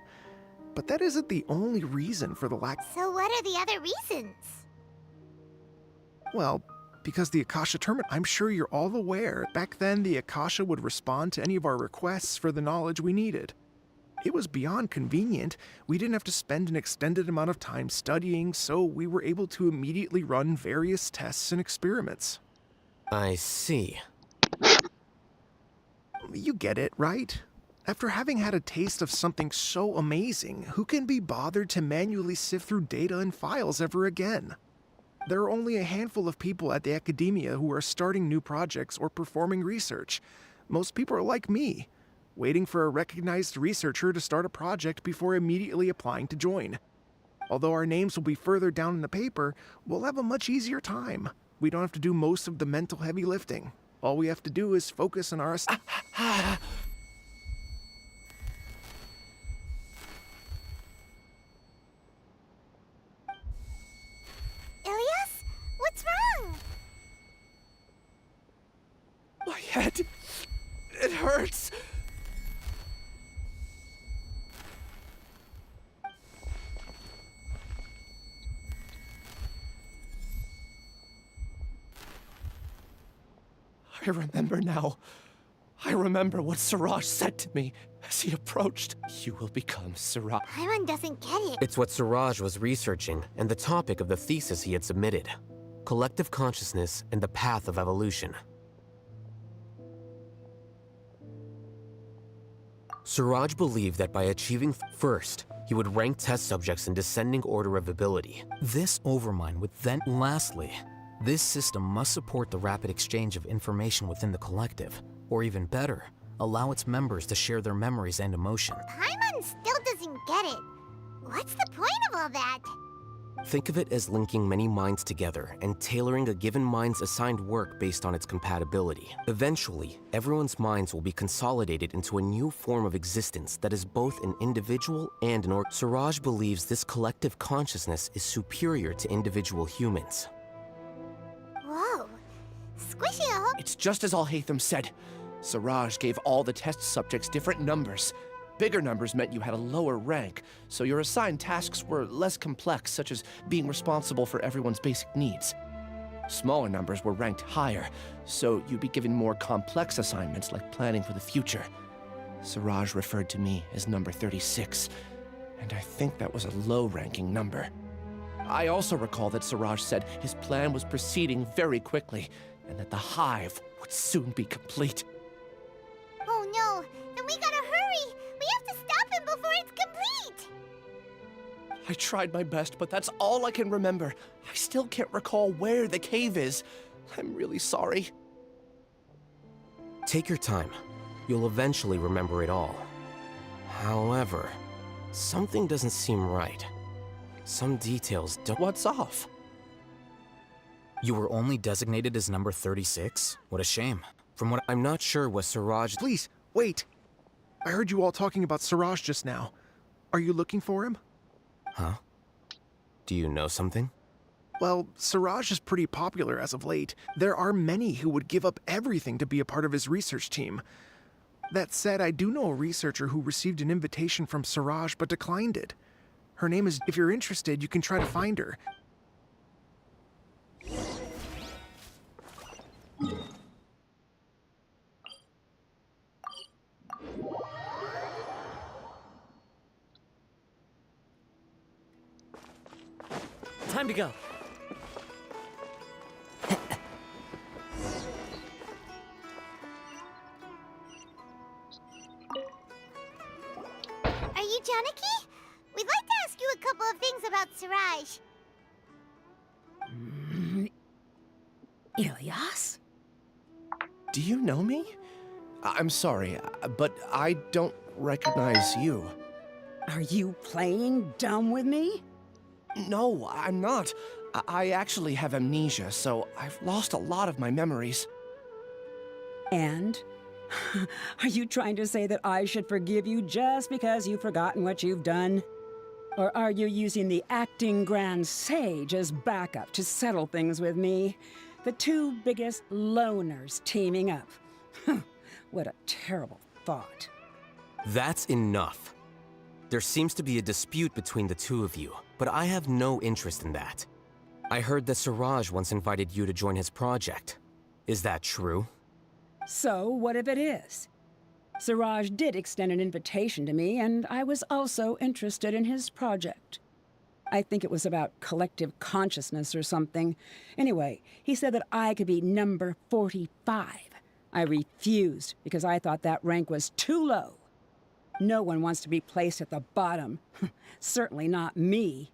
But that isn't the only reason for the lack... So what are the other reasons? Well, because the Akasha tournament, I'm sure you're all aware, back then the Akasha would respond to any of our requests for the knowledge we needed. It was beyond convenient. We didn't have to spend an extended amount of time studying, so we were able to immediately run various tests and experiments. I see. You get it, right? After having had a taste of something so amazing, who can be bothered to manually sift through data and files ever again? There are only a handful of people at the academia who are starting new projects or performing research. Most people are like me, waiting for a recognized researcher to start a project before immediately applying to join. Although our names will be further down in the paper, we'll have a much easier time. We don't have to do most of the mental heavy lifting. All we have to do is focus on our... Ilias? What's wrong? My head... it hurts. I remember now. I remember what Siraj said to me as he approached. You will become Siraj. Paimon doesn't get it. It's what Siraj was researching and the topic of the thesis he had submitted. Collective consciousness and the path of evolution. Siraj believed that by achieving first, he would rank test subjects in descending order of ability. This overmind would then... Lastly, this system must support the rapid exchange of information within the collective, or even better, allow its members to share their memories and emotion. Paimon still doesn't get it. What's the point of all that? Think of it as linking many minds together and tailoring a given mind's assigned work based on its compatibility. Eventually, everyone's minds will be consolidated into a new form of existence that is both an individual and an Siraj believes this collective consciousness is superior to individual humans. Whoa. Squishing a whole... It's just as Al-Haytham said. Siraj gave all the test subjects different numbers. Bigger numbers meant you had a lower rank, so your assigned tasks were less complex, such as being responsible for everyone's basic needs. Smaller numbers were ranked higher, so you'd be given more complex assignments like planning for the future. Siraj referred to me as number 36, and I think that was a low-ranking number. I also recall that Siraj said his plan was proceeding very quickly, and that the hive would soon be complete. Oh no, then we gotta hurry! We have to stop him before it's complete! I tried my best, but that's all I can remember. I still can't recall where the cave is. I'm really sorry. Take your time. You'll eventually remember it all. However, something doesn't seem right. Some details don't... What's off? You were only designated as number 36? What a shame. From what I'm not sure what Siraj... Please, wait! I heard you all talking about Siraj just now. Are you looking for him? Huh? Do you know something? Well, Siraj is pretty popular as of late. There are many who would give up everything to be a part of his research team. That said, I do know a researcher who received an invitation from Siraj but declined it. Her name is... If you're interested, you can try to find her. Time to go. Are you Janaki? We'd like to ask you a couple of things about Siraj. Ilias? Do you know me? I'm sorry, but I don't recognize you. Are you playing dumb with me? No, I'm not. I actually have amnesia, so I've lost a lot of my memories. And? Are you trying to say that I should forgive you just because you've forgotten what you've done? Or are you using the acting grand sage as backup to settle things with me? The two biggest loners teaming up. What a terrible thought. That's enough. There seems to be a dispute between the two of you, but I have no interest in that. I heard that Siraj once invited you to join his project. Is that true? So, what if it is? Siraj did extend an invitation to me, and I was also interested in his project. I think it was about collective consciousness or something. Anyway, he said that I could be number 45. I refused because I thought that rank was too low. No one wants to be placed at the bottom. Certainly not me.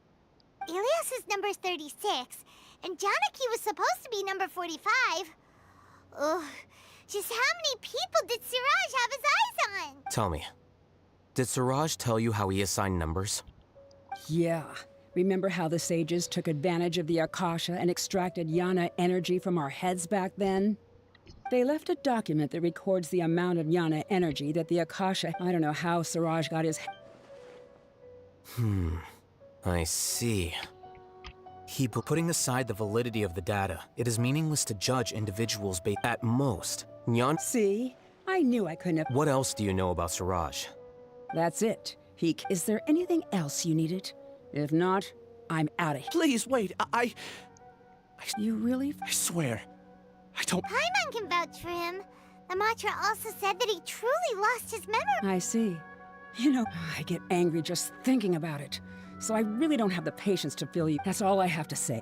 Ilias is number 36, and Janaki was supposed to be number 45. Ugh, just how many people did Siraj have his eyes on? Tell me, did Siraj tell you how he assigned numbers? Yeah. Remember how the sages took advantage of the Akasha and extracted Yana energy from our heads back then? They left a document that records the amount of Yana energy that the Akasha... I don't know how Siraj got his... I see. Putting aside the validity of the data, it is meaningless to judge individuals based at most. Nyan. See? I knew I couldn't have... What else do you know about Siraj? That's it. Is there anything else you needed? If not, I'm out of here. Please, wait, You really... I swear, I don't... Paimon can vouch for him. The mantra also said that he truly lost his memory. I see. You know, I get angry just thinking about it. So I really don't have the patience to feel you. That's all I have to say.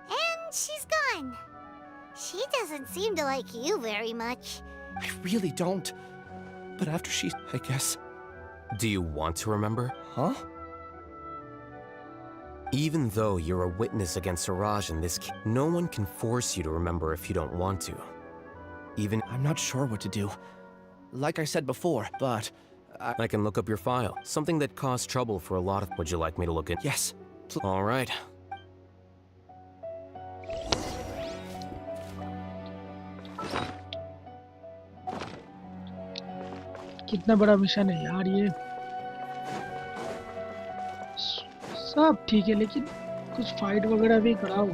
And she's gone. She doesn't seem to like you very much. I really don't. But after I guess... Do you want to remember? Huh? Even though you're a witness against Siraj in this case, no one can force you to remember if you don't want to. I'm not sure what to do. Like I said before, but... I can look up your file. Something that caused trouble for a lot of... Would you like me to look at? Yes. All right. कितना बड़ा mission है यार ये। सब ठीक है लेकिन कुछ फाइट वगैरह भी कराओ।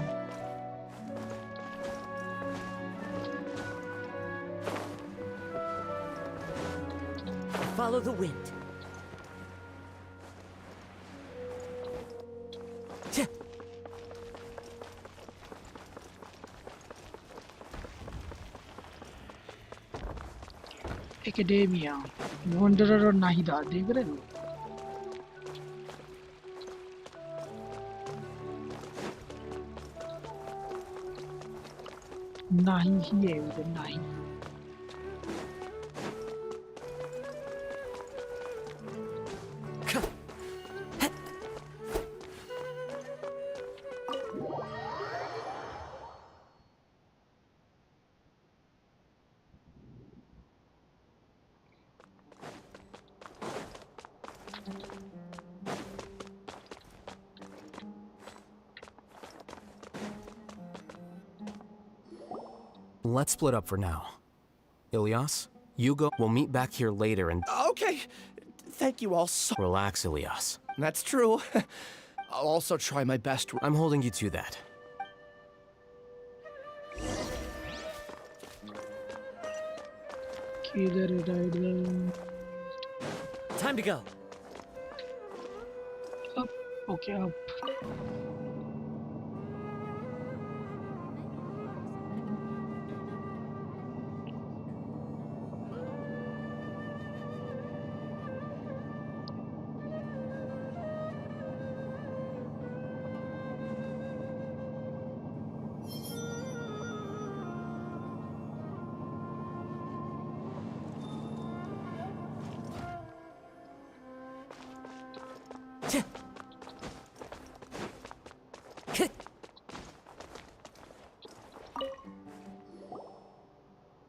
Follow the wind. Academia, wanderer और नाहिदा देख रहे हो? नाही ही है उधर नाही। Let's split up for now. Ilyas, you go. We'll meet back here later and... Okay. Thank you all so... Relax, Ilyas. That's true. I'll also try my best. I'm holding you to that. Time to go. Up. Okay, up.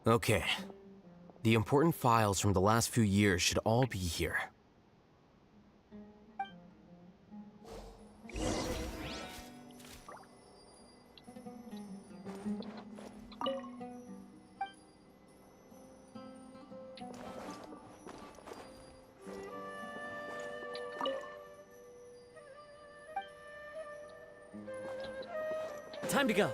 Okay. The important files from the last few years should all be here. Time to go.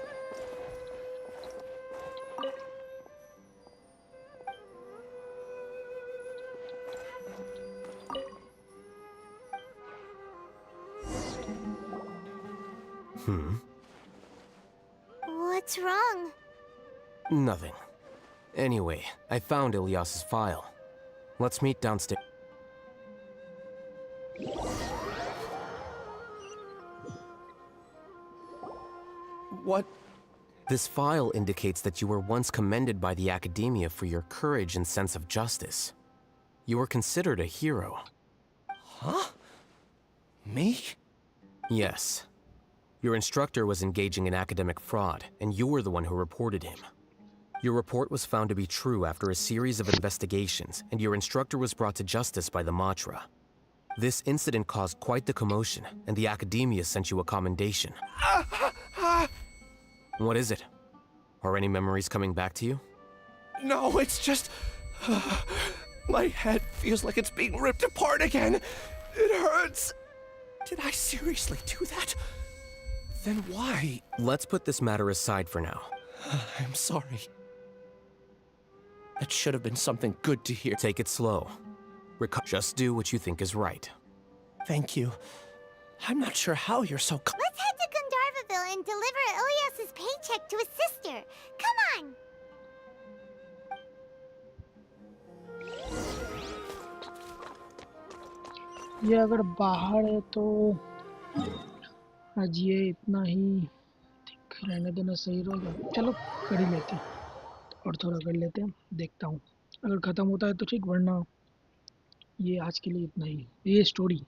What's wrong? Nothing. Anyway, I found Ilyas's file. Let's meet downstairs. What? This file indicates that you were once commended by the Academia for your courage and sense of justice. You were considered a hero. Huh? Me? Yes. Your instructor was engaging in academic fraud, and you were the one who reported him. Your report was found to be true after a series of investigations, and your instructor was brought to justice by the Matra. This incident caused quite the commotion, and the academia sent you a commendation. What is it? Are any memories coming back to you? No, it's just... my head feels like it's being ripped apart again. It hurts. Did I seriously do that? Then why? Let's put this matter aside for now. I'm sorry. That should have been something good to hear. Take it slow. Just do what you think is right. Thank you. I'm not sure how you're so... Let's head to Gandharvaville and deliver Ilyas's paycheck to his sister. Come on! ये अगर बाहर है तो आज ये इतना ही रहने देना सही रहेगा। चलो कर ही लेते हैं और थोड़ा कर लेते हैं, देखता हूँ अगर ख़त्म होता है तो ठीक, वरना ये आज के लिए इतना ही, ये story.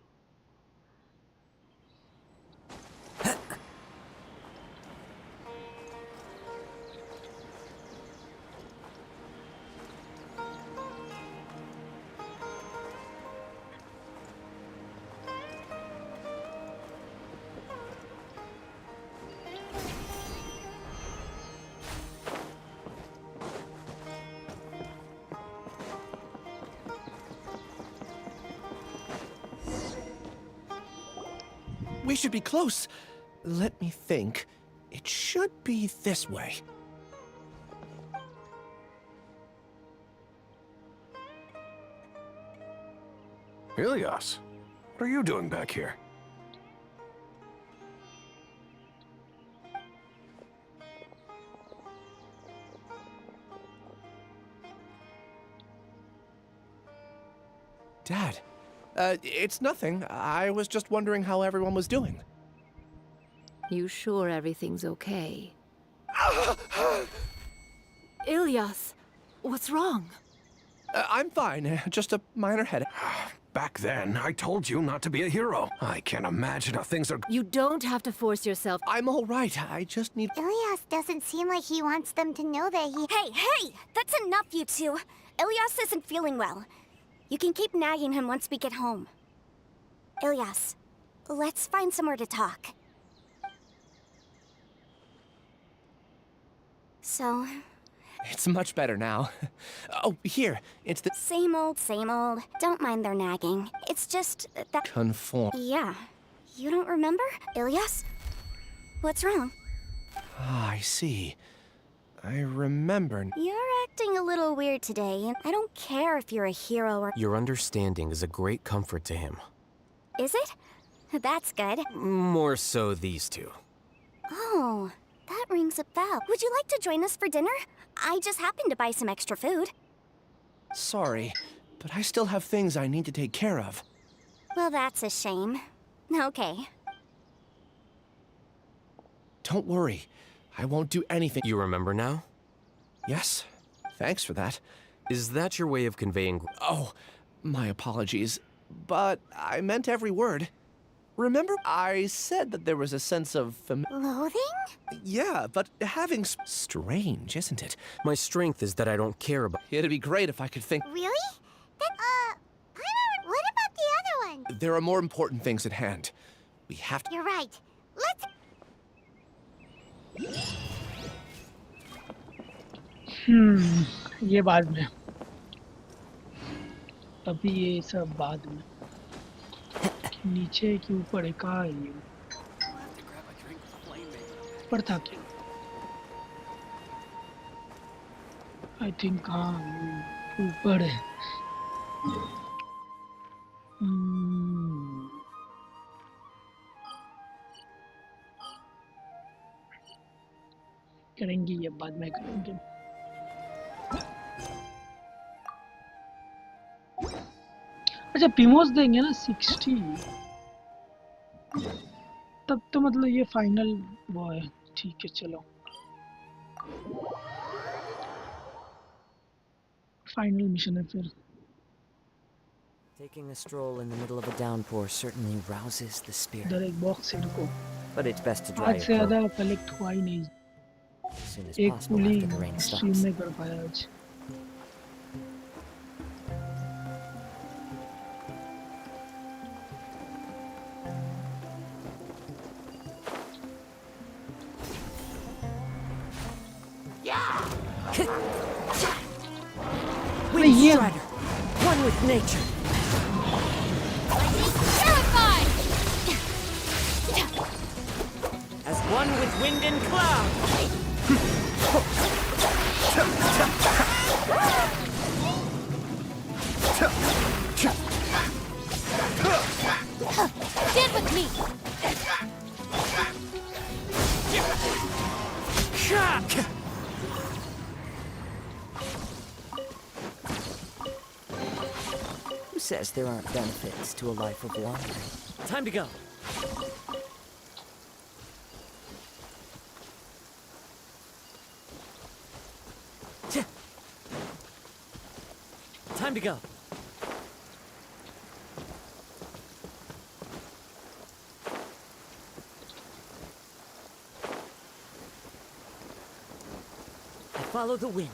We should be close. Let me think. It should be this way. Ilyas, what are you doing back here? Dad, it's nothing. I was just wondering how everyone was doing. You sure everything's okay? Ilyas, what's wrong? I'm fine. Just a minor headache. Back then, I told you not to be a hero. I can't imagine how things are... You don't have to force yourself. I'm all right. I just need... Ilyas doesn't seem like he wants them to know that he... Hey! That's enough, you two! Ilyas isn't feeling well. You can keep nagging him once we get home. Ilyas, let's find somewhere to talk. So... It's much better now. Oh, here. It's the... Same old, same old. Don't mind their nagging. It's just that... Conform. Yeah. You don't remember? Ilyas? What's wrong? Ah, I see. I remember... You're acting a little weird today, and I don't care if you're a hero or... Your understanding is a great comfort to him. Is it? That's good. More so these two. Oh, that rings a bell. Would you like to join us for dinner? I just happened to buy some extra food. Sorry, but I still have things I need to take care of. Well, that's a shame. Okay. Don't worry. I won't do anything. You remember now? Yes. Thanks for that. Is that your way of conveying... Oh, my apologies. But I meant every word. Remember, I said that there was a sense of... Loathing? Yeah, but having... Strange, isn't it? My strength is that I don't care about... It'd be great if I could think... Really? Paimon, what about the other one? There are more important things at hand. We have to... You're right. Let's... ये बाद में, अभी ये सब बाद में। नीचे के ऊपर है, कहाँ है ये? ऊपर था क्या? I think हाँ ऊपर है। करेंगे ये बाद में करेंगे। अच्छा पीमोस देंगे ना 60, तब तो मतलब ये फाइनल वो है। ठीक है चलो, फाइनल मिशन है फिर। Taking a stroll in the middle of a downpour certainly rouses the spirit. इधर एक बॉक्स है रुको But it's best to dry आज your से ज़्यादा clothes कलेक्ट हुआ ही नहीं as soon as एक possible pulley after the rain stream stops. में कर पाया आज Wind Strider, one with nature. Terrified! As one with wind and cloud. Stand with me! Who says there aren't benefits to a life of wandering? Time to go. Time to go. I follow the wind.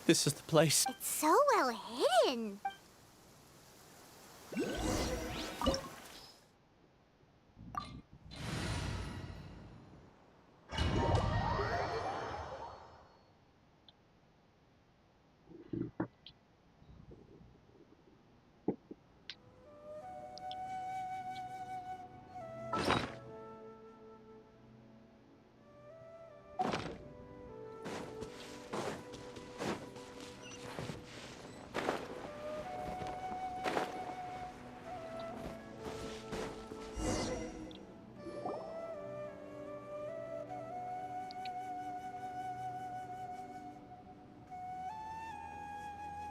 This is the place. It's so well hidden.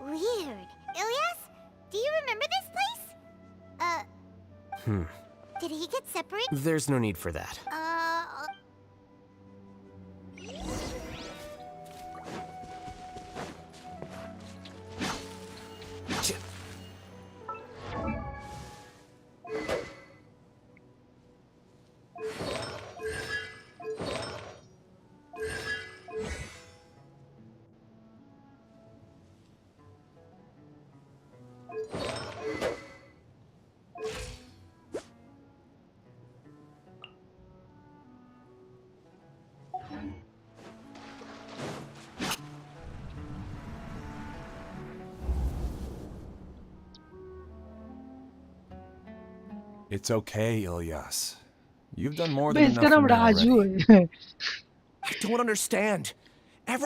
Weird. Ilyas, do you remember this place? Did he get separated? There's no need for that. It's okay, Ilyas. You've done more bay than इसका enough for नाम me Raju already. है I don't understand.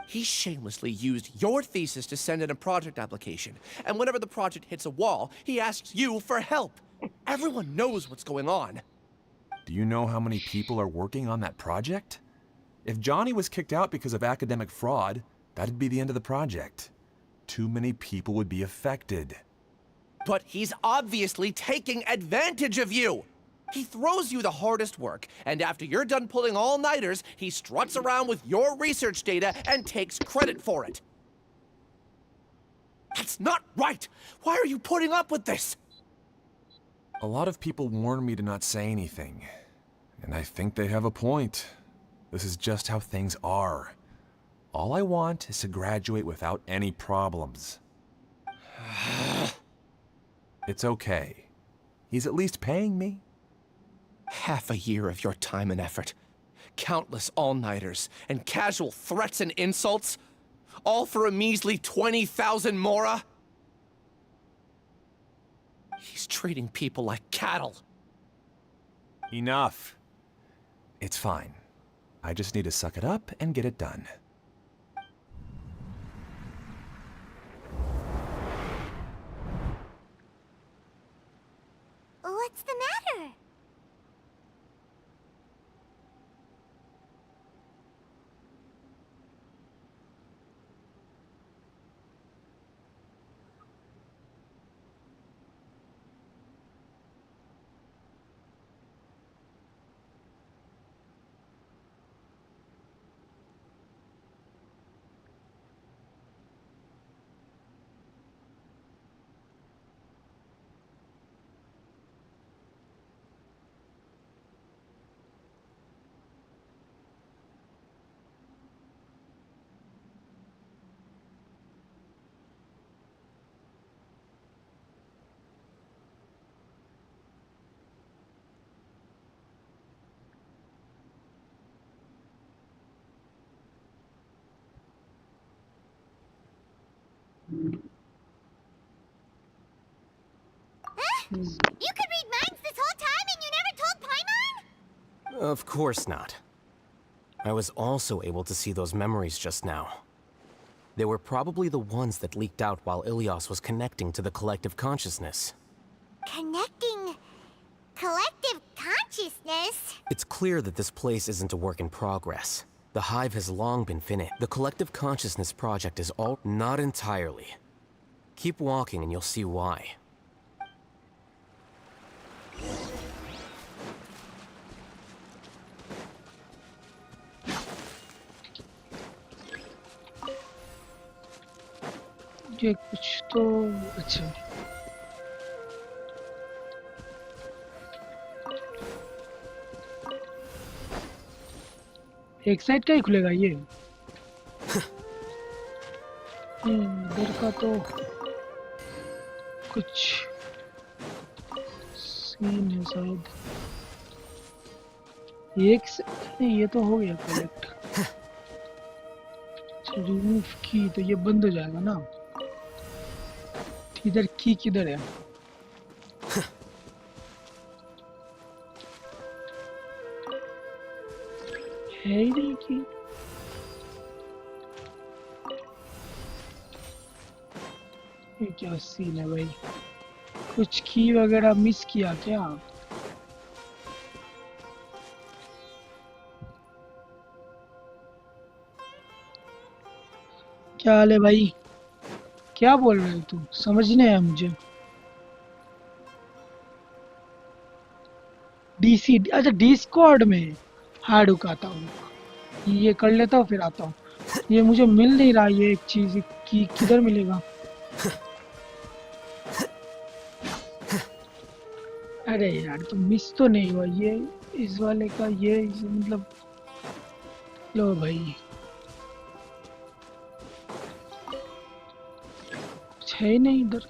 He shamelessly used your thesis to send in a project application. And whenever the project hits a wall, he asks you for help. Everyone knows what's going on. Do you know how many people are working on that project? If Johnny was kicked out because of academic fraud, that'd be the end of the project. Too many people would be affected. But he's obviously taking advantage of you. He throws you the hardest work, and after you're done pulling all-nighters, he struts around with your research data and takes credit for it. That's not right! Why are you putting up with this? A lot of people warn me to not say anything. And I think they have a point. This is just how things are. All I want is to graduate without any problems. It's okay. He's at least paying me. Half a year of your time and effort. Countless all-nighters and casual threats and insults. All for a measly 20,000 mora? He's treating people like cattle. Enough. It's fine. I just need to suck it up and get it done. What's the matter? You could read minds this whole time and you never told Paimon? Of course not. I was also able to see those memories just now. They were probably the ones that leaked out while Ilias was connecting to the collective consciousness. Connecting collective consciousness? It's clear that this place isn't a work in progress. The Hive has long been finished. The collective consciousness project is all... Not entirely. Keep walking and you'll see why. ये कुछ तो अच्छा एक side का ही खुलेगा ये इधर का तो कुछ सीन है शायद नहीं ये तो हो गया कलेक्ट रिमूव की तो ये बंद हो जाएगा ना इधर की किधर है है ही नहीं की ये क्या सीन है भाई कुछ की वगैरह मिस किया क्या क्या हाल है भाई क्या बोल रहे हो तू समझने है मुझे डीसी अच्छा डिस्कॉर्ड में हार्ड उकाता हूँ ये कर लेता हूँ फिर आता हूँ ये मुझे मिल नहीं रहा ये एक चीज की किधर मिलेगा अरे यार तो मिस तो नहीं हुआ ये इस वाले का ये मतलब लो भाई है ही नहीं इधर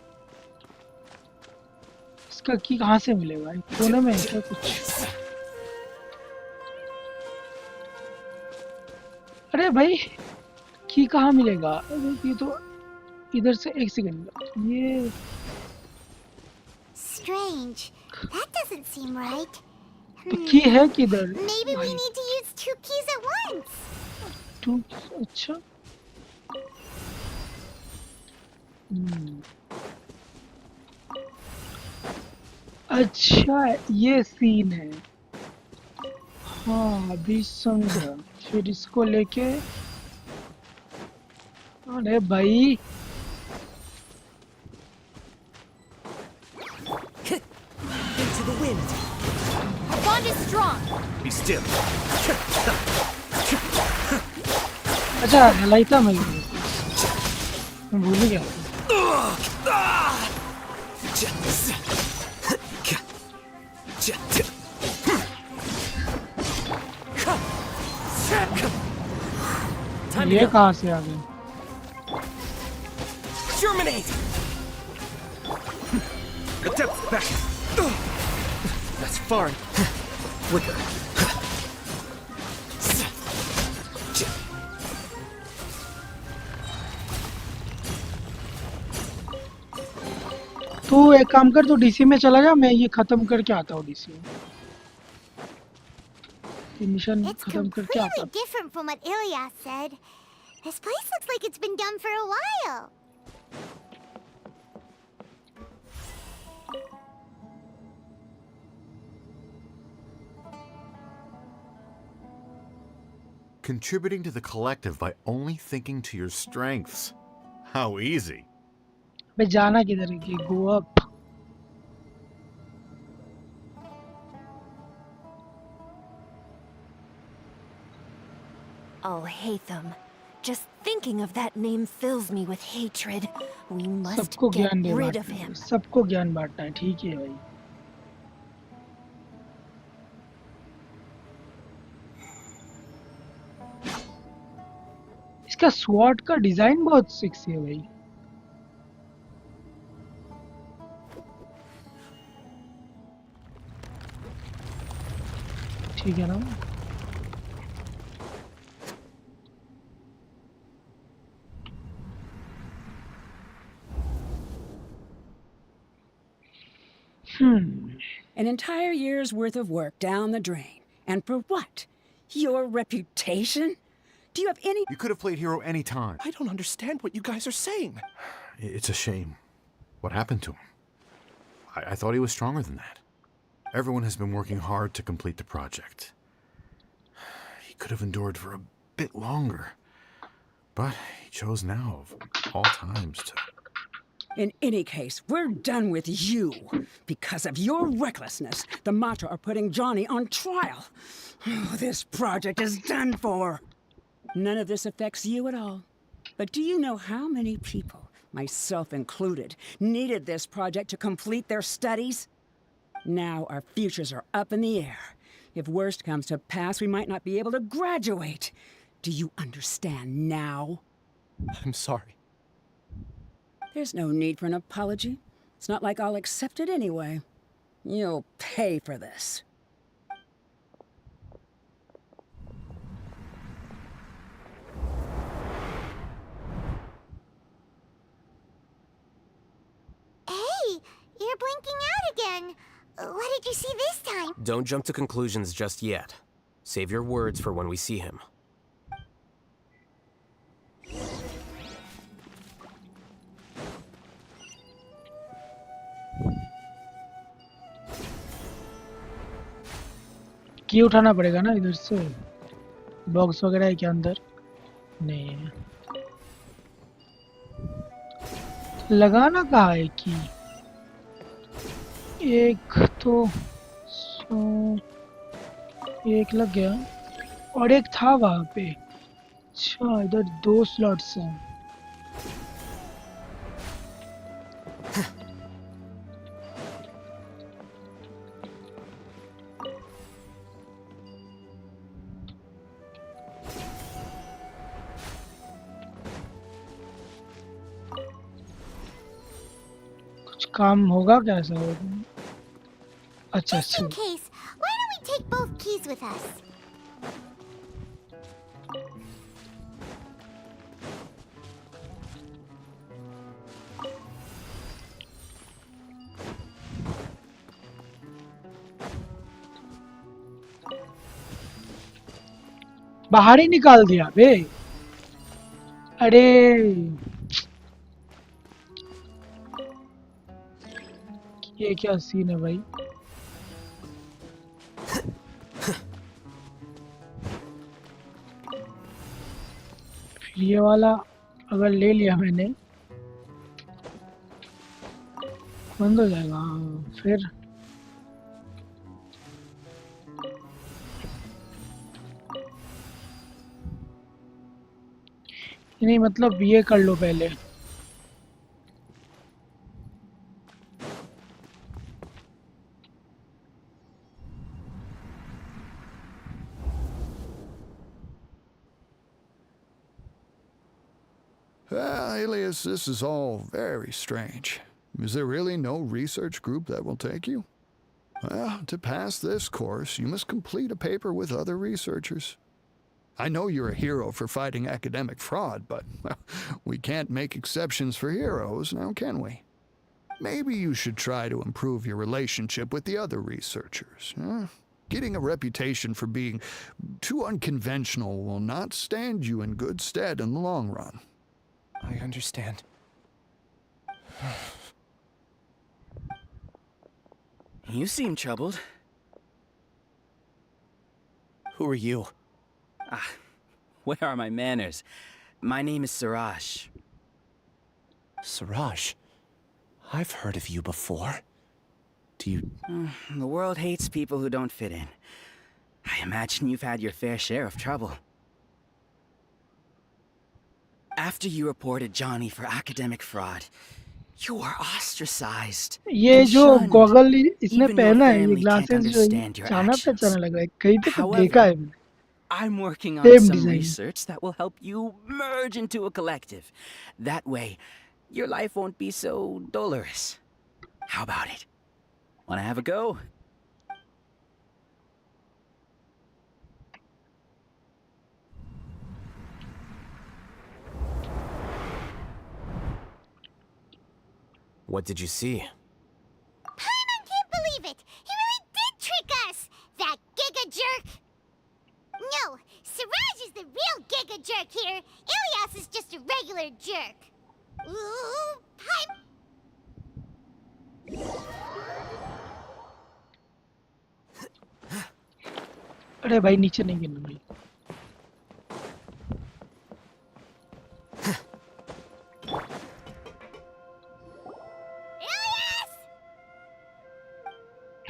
इसका की कहाँ से मिलेगा कोने में है क्या कुछ अरे भाई की कहाँ मिलेगा ये तो इधर से एक सेकंड ये Strange. That doesn't seem right. तो की है किधर Maybe we need to use 2 keys at once. To अच्छा अच्छा ये सीन है हाँ अभी समझा फिर इसको लेके अरे भाई Into the wind. Our bond is strong. Be still. अच्छा हलाइता मैं भूल गया ये कहाँ से आ गए Germinate. The depth back. That's far. Flicker. तू एक काम कर तू डीसी में चला जा मैं ये खत्म करके आता हूँ डीसी में ये मिशन खत्म करके आता हूँ Different from what Ilias said. This place looks like it's been done for a while. Contributing to the collective by only thinking to your strengths. How easy. मैं जाना किधर है कि go up Oh, Hatham. Just thinking of that name fills me with hatred. We must सबको get ज्ञान दे rid of बांटना him. है सबको ज्ञान बांटना है ठीक है भाई इसका स्वॉर्ड का डिजाइन बहुत सेक्सी है भाई ठीक है ना An entire year's worth of work down the drain. And for what? Your reputation? Do you have any— You could have played hero any time. I don't understand what you guys are saying. It's a shame. What happened to him? I thought he was stronger than that. Everyone has been working hard to complete the project. He could have endured for a bit longer. But he chose now, of all times, to... In any case, we're done with you. Because of your recklessness, the Matra are putting Johnny on trial. This project is done for. None of this affects you at all. But do you know how many people, myself included, needed this project to complete their studies? Now our futures are up in the air. If worst comes to pass, we might not be able to graduate. Do you understand now? I'm sorry. There's no need for an apology. It's not like I'll accept it anyway. You'll pay for this. Hey, you're blinking out again. What did you see this time? Don't jump to conclusions just yet. Save your words for when we see him. की उठाना पड़ेगा ना इधर से box वगैरह है क्या अंदर नहीं है लगाना कहाँ है की एक तो एक लग गया और एक था वहाँ पे अच्छा इधर 2 स्लॉट्स हैं काम होगा क्या ऐसा अच्छा Just in case, why don't we take both keys with us? बाहर ही निकाल दिया बे अरे ये क्या सीन है भाई फिर ये वाला अगर ले लिया मैंने बंद हो जाएगा फिर नहीं मतलब ये कर लो पहले Alias, this is all very strange. Is there really no research group that will take you? Well, to pass this course, you must complete a paper with other researchers. I know you're a hero for fighting academic fraud, but well, we can't make exceptions for heroes, now can we? Maybe you should try to improve your relationship with the other researchers. Huh? Getting a reputation for being too unconventional will not stand you in good stead in the long run. I understand. You seem troubled. Who are you? Ah, where are my manners? My name is Suraj. Suraj? I've heard of you before. Do you... The world hates people who don't fit in. I imagine you've had your fair share of trouble. After you reported Johnny for academic fraud, you were ostracized. ये and जो shunned. Goggle इसने Even your पहना है ये family can't glasses जो understand your चाना actions. पहचाना लग रहा है कहीं पे तो However, देखा है मैंने I'm working on Same some design. research that will help you merge into a collective. That way, your life won't be so dolorous. How about it? Wanna have a go? What did you see? Paimon can't is just a regular jerk. Ooh, time. अरे भाई नीचे नहीं गिरना भाई।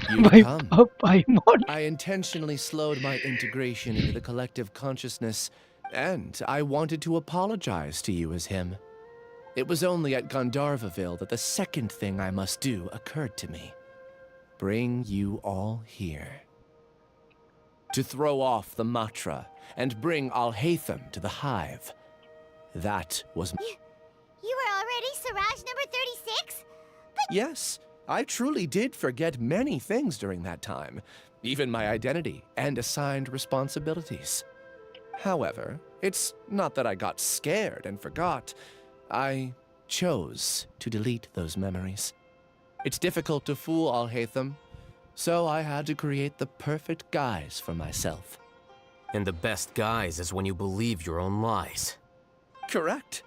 You've come. Paimon. I intentionally slowed my integration into the collective consciousness, and I wanted to apologize to you as him. It was only at Gandharvaville that the second thing I must do occurred to me. Bring you all here. To throw off the Matra and bring Alhaitham to the Hive. That was... You were already Siraj number 36? Yes, I truly did forget many things during that time, even my identity and assigned responsibilities. However, it's not that I got scared and forgot. I chose to delete those memories. It's difficult to fool Alhaitham, so I had to create the perfect guise for myself. And the best guise is when you believe your own lies. Correct.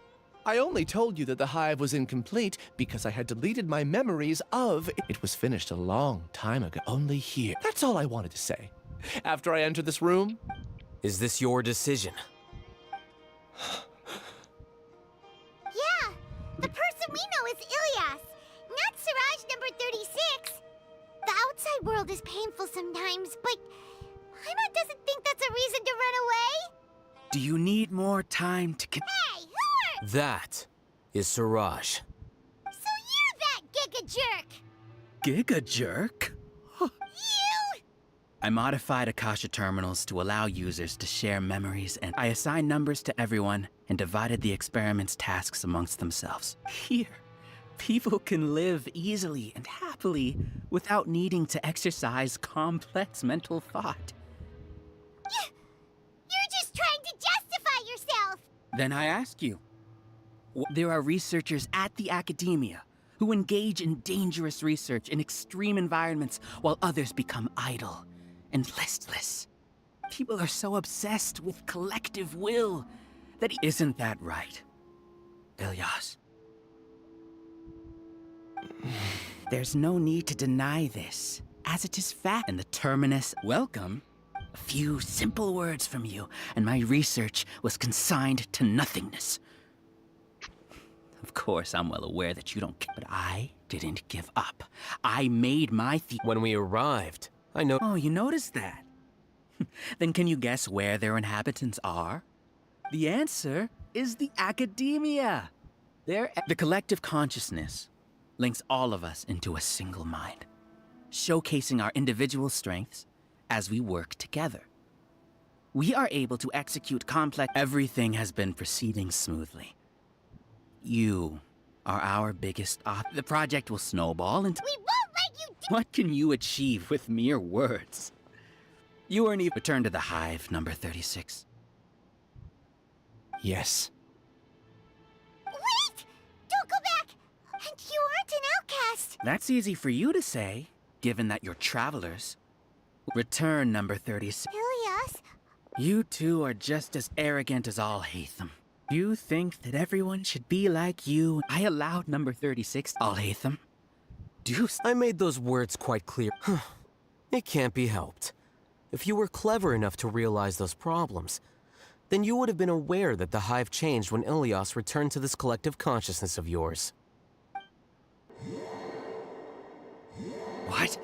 I only told you that the hive was incomplete because I had deleted my memories of... It was finished a long time ago, only here. That's all I wanted to say. After I entered this room... Is this your decision? Yeah, the person we know is Ilyas, not Siraj number 36. The outside world is painful sometimes, but Paimon doesn't think that's a reason to run away. Do you need more time to Hey, who are... That is Siraj. So you're that giga jerk! Giga jerk? You! I modified Akasha terminals to allow users to share memories, and I assigned numbers to everyone and divided the experiment's tasks amongst themselves. Here, people can live easily and happily without needing to exercise complex mental thought. You're just trying to justify yourself! Then I ask you, there are researchers at the academia who engage in dangerous research in extreme environments while others become idle and listless. People are so obsessed with collective will that... Isn't that right, Ilyas? There's no need to deny this, as it is fact. And the terminus, welcome. A few simple words from you, and my research was consigned to nothingness. Of course, I'm well aware that you don't care, but I didn't give up. I made my When we arrived, I know... Oh, you noticed that? Then can you guess where their inhabitants are? The answer is the academia. The collective consciousness links all of us into a single mind, showcasing our individual strengths as we work together. We are able to execute complex... Everything has been proceeding smoothly. You are our biggest The project will snowball into... We won't let you do... What can you achieve with mere words? You weren't even... Return to the hive, number 36. Yes. Wait! Don't go back! And you aren't an outcast! That's easy for you to say, given that you're travelers. Return, number 36. Ilyas? You two are just as arrogant as Alhaitham. You think that everyone should be like you. I allowed number 36, Alhaitham. I made those words quite clear. It can't be helped. If you were clever enough to realize those problems, then you would have been aware that the hive changed when Ilyas returned to this collective consciousness of yours. What?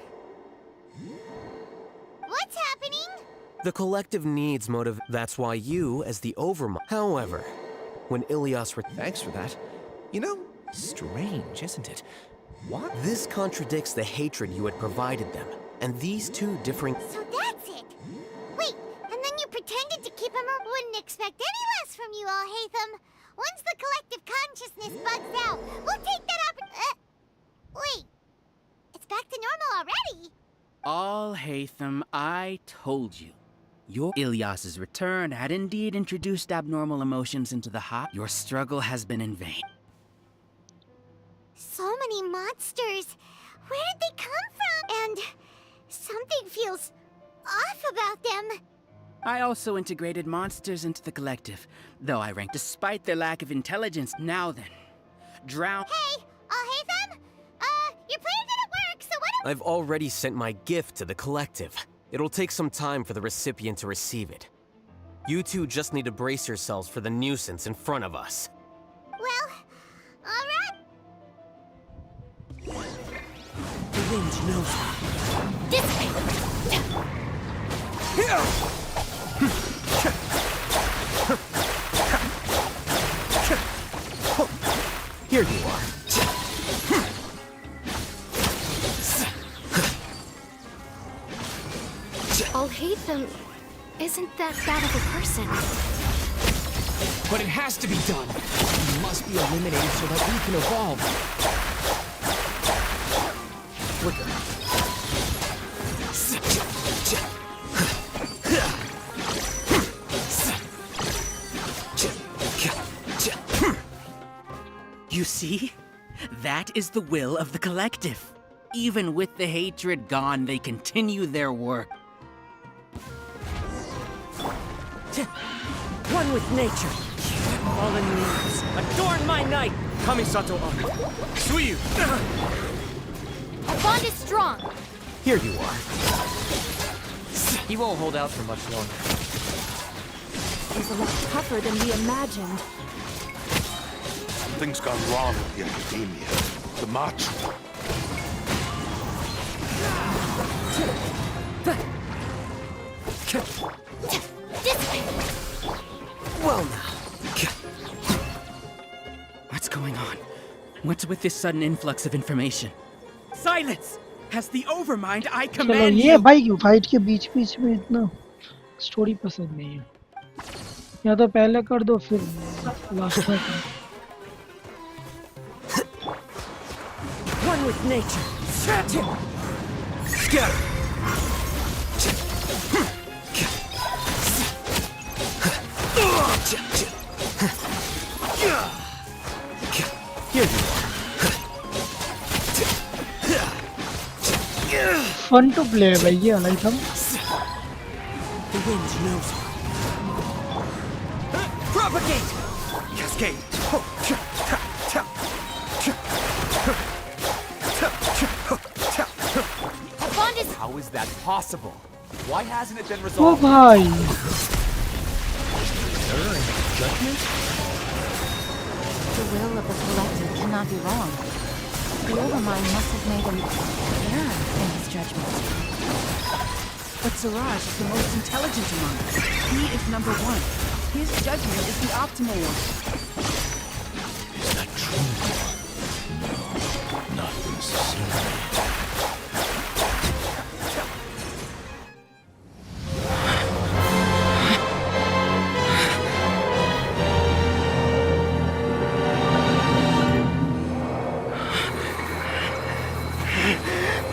What's happening? The collective needs motive. That's why you, as the overmind... However, when Ilyas... Thanks for that. You know, strange, isn't it? What? This contradicts the hatred you had provided them, and these two differing... So that's it! Wait, and then you pretended to keep him or wouldn't expect any less from you, Alhaitham. Once the collective consciousness bugs out, we'll take that up... wait, it's back to normal already! Alhaitham, I told you. Your Ilyas's return had indeed introduced abnormal emotions into the hive. Your struggle has been in vain. So many monsters. Where did they come from? And something feels off about them. I also integrated monsters into the collective, though I ranked despite their lack of intelligence. Now then, drown. Hey, Haytham? Your plan didn't work, so what do I've already sent my gift to the collective. It'll take some time for the recipient to receive it. You two just need to brace yourselves for the nuisance in front of us. Well, alright. The wind knows me. This way. Here you are. Haytham isn't that bad of a person. But it has to be done. He must be eliminated so that we can evolve. Flicker. You see? That is the will of the collective. Even with the hatred gone, they continue their work. One with nature. Fallen leaves, adorn my night. Kamisato on. Suiyu. Our bond is strong. Here you are. He won't hold out for much longer. He's a lot tougher than we imagined. Something's gone wrong with the Academia. The march. Well now. What's going on? What's with this sudden influx of information? Silence! Has the overmind I चलो command ये you? भाई fight के बीच बीच में इतना story पसंद नहीं है या तो पहले कर दो फिर लास्ट में कर One with nature. Scatter. Here you are. Fun to play है भाई ये अलग था The wind knows me. Propagate. Cascade. Our bond is. How is that possible? Why hasn't it been oh resolved? भाई Judgment? The will of the collective cannot be wrong. The Overmind must have made an error in his judgment. But Siraj is the most intelligent among us. He is number one. His judgment is the optimal one. Is that true? No, not necessarily.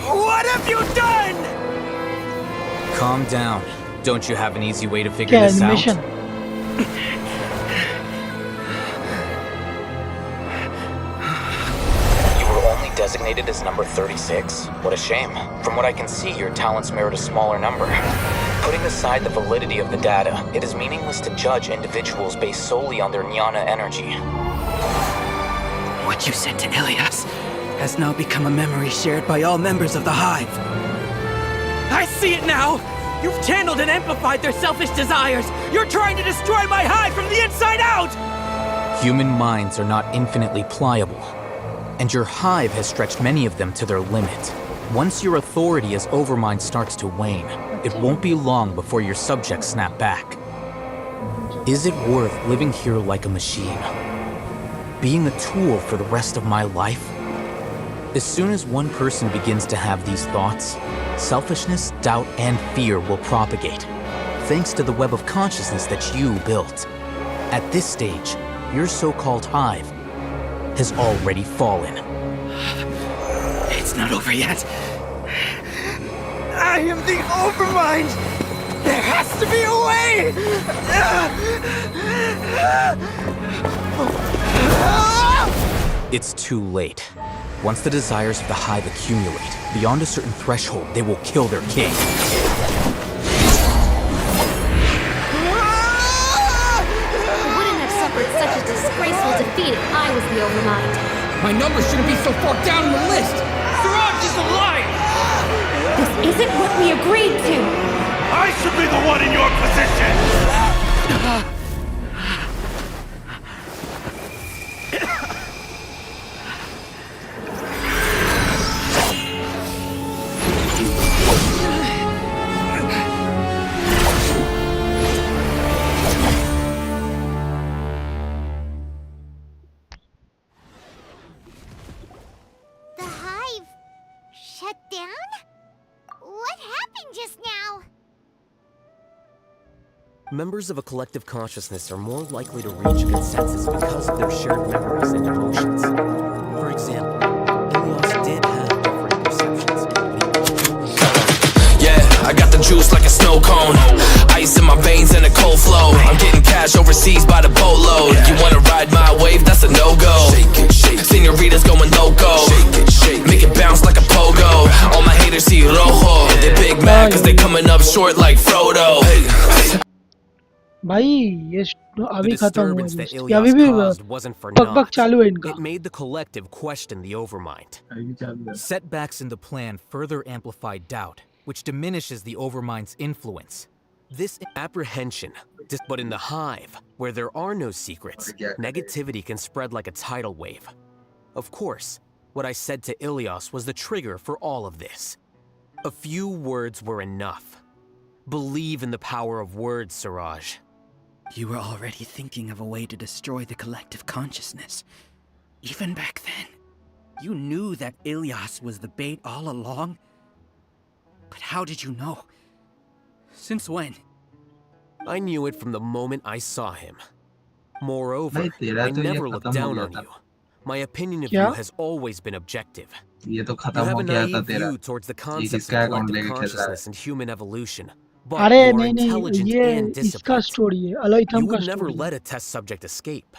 What have you done? Calm down. Don't you have an easy way to figure क्या this out? Animation You were only designated as number 36? What a shame. From what I can see, your talents merit a smaller number. Putting aside the validity of the data, it is meaningless to judge individuals based solely on their jnana energy. What you said to Ilias has now become a memory shared by all members of the Hive. I see it now! You've channeled and amplified their selfish desires! You're trying to destroy my Hive from the inside out! Human minds are not infinitely pliable, and your hive has stretched many of them to their limit. Once your authority as Overmind starts to wane, it won't be long before your subjects snap back. Is it worth living here like a machine? Being a tool for the rest of my life? As soon as one person begins to have these thoughts, selfishness, doubt, and fear will propagate, thanks to the web of consciousness that you built. At this stage, your so-called hive has already fallen. It's not over yet. I am the Overmind! There has to be a way! It's too late. Once the desires of the hive accumulate, beyond a certain threshold, they will kill their king. such a disgraceful defeat if I was the Overmind. My number shouldn't be so far down in the list! Siraj is a liar! This isn't what we agreed to! I should be the one in your position! The hive shut down? What happened just now? Members of a collective consciousness are more likely to reach a consensus because of their shared memories and emotions. For example, Ilias did have different perceptions. Yeah, I got the juice like a snow cone. Ice in my veins and a cold flow. I'm getting cash overseas by the boatload. You wanna ride my wave? That's a no-go. Senoritas going loco. Make it bounce like a pogo. All my haters see rojo. They big mad cause they coming up short like Frodo. भाई ये अभी The खत्म हुआ disturbance that ये अभी Ilias भी caused wasn't for पक naught. चालू है इनका It made the collective question the Overmind. Setbacks in the plan further amplify doubt, which diminishes the Overmind's influence. This apprehension, but in the hive, where there are no secrets, negativity can spread like a tidal wave. Of course, what I said to Ilias was the trigger for all of this. A few words were enough. Believe in the power of words, Siraj. You were already thinking of a way to destroy the collective consciousness. Even back then, you knew that Ilias was the bait all along. But how did you know? Since when? I knew it from the moment I saw him. Moreover, I never looked down on you. My opinion of you has always been objective. You have a naive view towards the concepts of collective consciousness and human evolution. But अरे you are नहीं नहीं intelligent ये and इसका disciplined. Story है अलाइथम You का would never story let a test subject escape.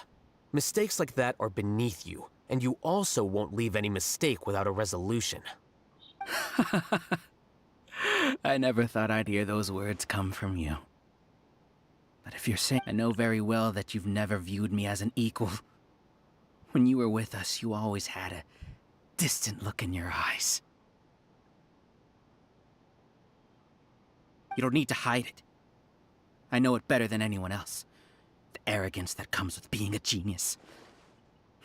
Mistakes like that are beneath you, and you also won't leave any mistake without a resolution. I never thought I'd hear those words come from you. But if you're saying, I know very well that you've never viewed me as an equal. When you were with us, you always had a distant look in your eyes. You don't need to hide it. I know it better than anyone else. The arrogance that comes with being a genius.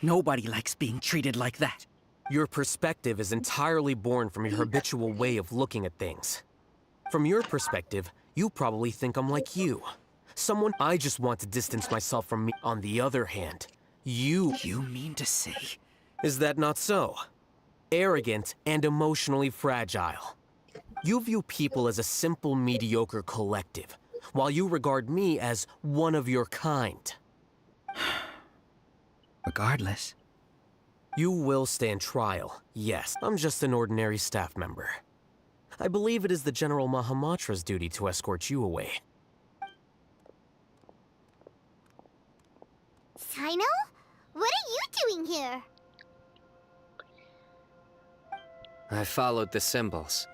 Nobody likes being treated like that. Your perspective is entirely born from your habitual way of looking at things. From your perspective, you probably think I'm like you. Someone I just want to distance myself from me. On the other hand, you mean to say... Is that not so? Arrogant and emotionally fragile. You view people as a simple, mediocre collective, while you regard me as one of your kind. Regardless. You will stand trial, yes. I'm just an ordinary staff member. I believe it is the General Mahamatra's duty to escort you away. Sino? What are you doing here? I followed the symbols.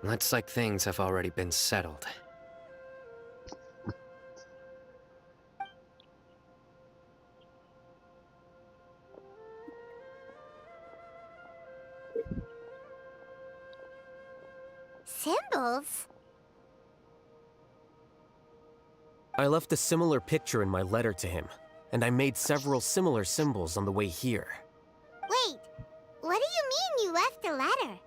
Looks like things have already been settled. Symbols? I left a similar picture in my letter to him, and I made several similar symbols on the way here. Wait, what do you mean you left a letter?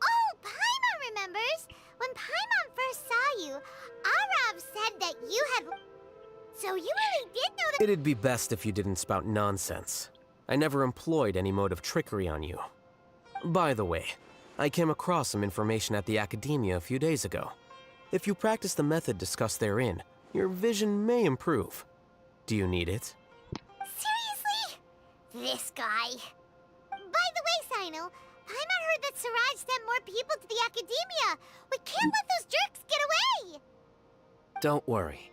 Oh, Paimon remembers! When Paimon first saw you, Arav said that you had... So you really did know that... It'd be best if you didn't spout nonsense. I never employed any mode of trickery on you. By the way, I came across some information at the Academia a few days ago. If you practice the method discussed therein, your vision may improve. Do you need it? Seriously? This guy. By the way, Sino, Paimon heard that Siraj sent more people to the Academia. We can't let those jerks get away! Don't worry.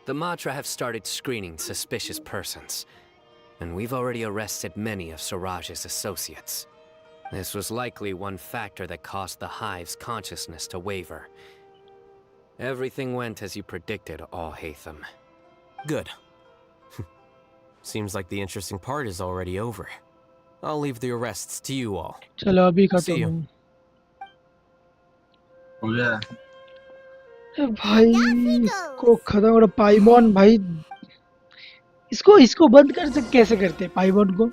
The Matra have started screening suspicious persons, and we've already arrested many of Siraj's associates. This was likely one factor that caused the Hive's consciousness to waver. Everything went as you predicted, All-Hatham. Good. Seems like the interesting part is already over. I'll leave the arrests to you all. चलो अभी See खत्म you. हूँ। ए भाई इसको खत्म करो पाइमॉन भाई। इसको बंद कर सकते कैसे करते हैं पाइमॉन को?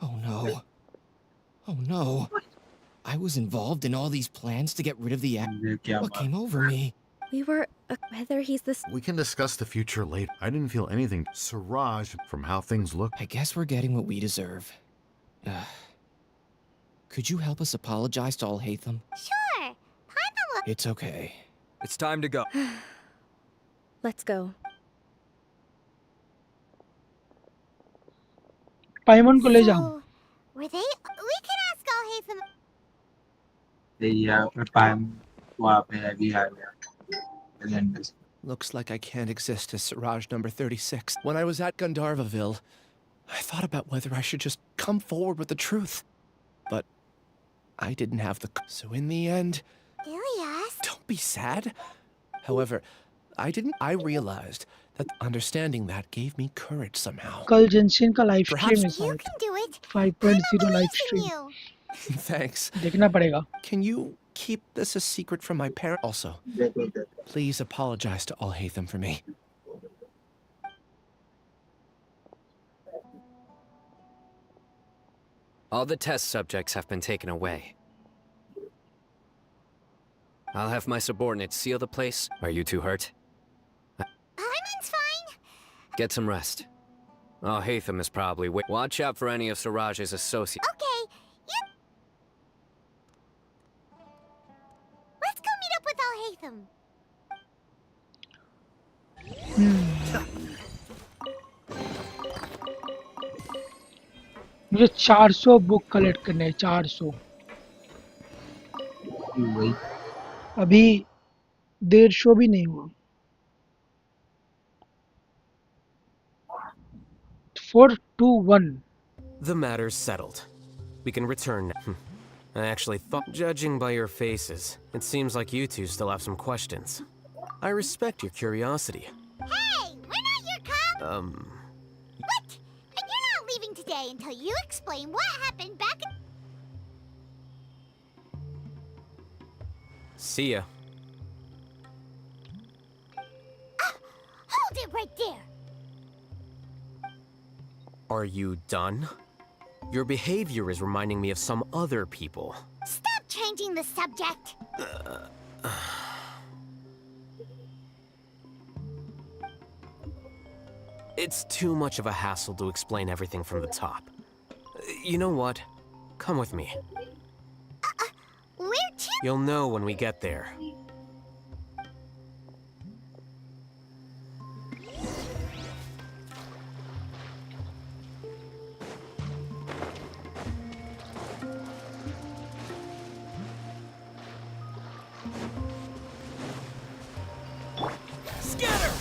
Oh no. Oh no. I was involved in all these plans to get rid of the What came over me? We were whether he's this. We can discuss the future later. I didn't feel anything. Siraj, from how things look. I guess we're getting what we deserve. Could you help us apologize to all Hatham? Sure. Paimon will. It's okay. It's time to go. Let's go. पाइमॉन को ले जाओ। Were they? We can ask all Hatham. Looks like I can't exist as Siraj number 36. When I was at Gandharvaville, I thought about whether I should just come forward with the truth. But I didn't have the... So in the end... Ilias? Don't be sad. However, I realized that understanding that gave me courage somehow. कल जेंशिन का live stream है You can do it. 5.0 live stream. You. Thanks. देखना पड़ेगा। Can you keep this a secret from my parents? Also, please apologize to all Hatham for me. All the test subjects have been taken away. I'll have my subordinates seal the place. Are you too hurt? Paimon's fine. Get some rest. Oh, Hatham is probably watch out for any of Siraj's associates. Okay. Yep. Let's go meet up with all Hatham. मुझे 400 book collect करने हैं 400। अभी 150 भी नहीं हुआ। 421. The matter's settled. We can return now. I actually thought, judging by your faces, it seems like you two still have some questions. I respect your curiosity. Hey, we're not your cop. What? And you're not leaving today until you explain what happened back. See ya. Hold it right there. Are you done? Your behavior is reminding me of some other people. Stop changing the subject. It's too much of a hassle to explain everything from the top. You know what? Come with me. Where to? You'll know when we get there. Scatter!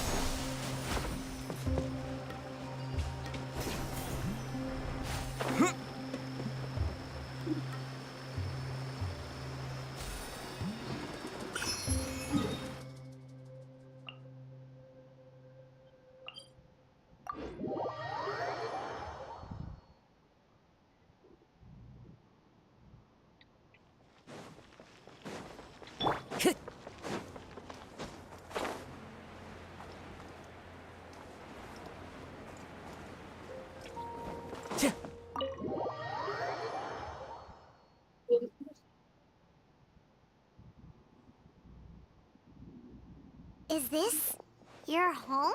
Is this your home?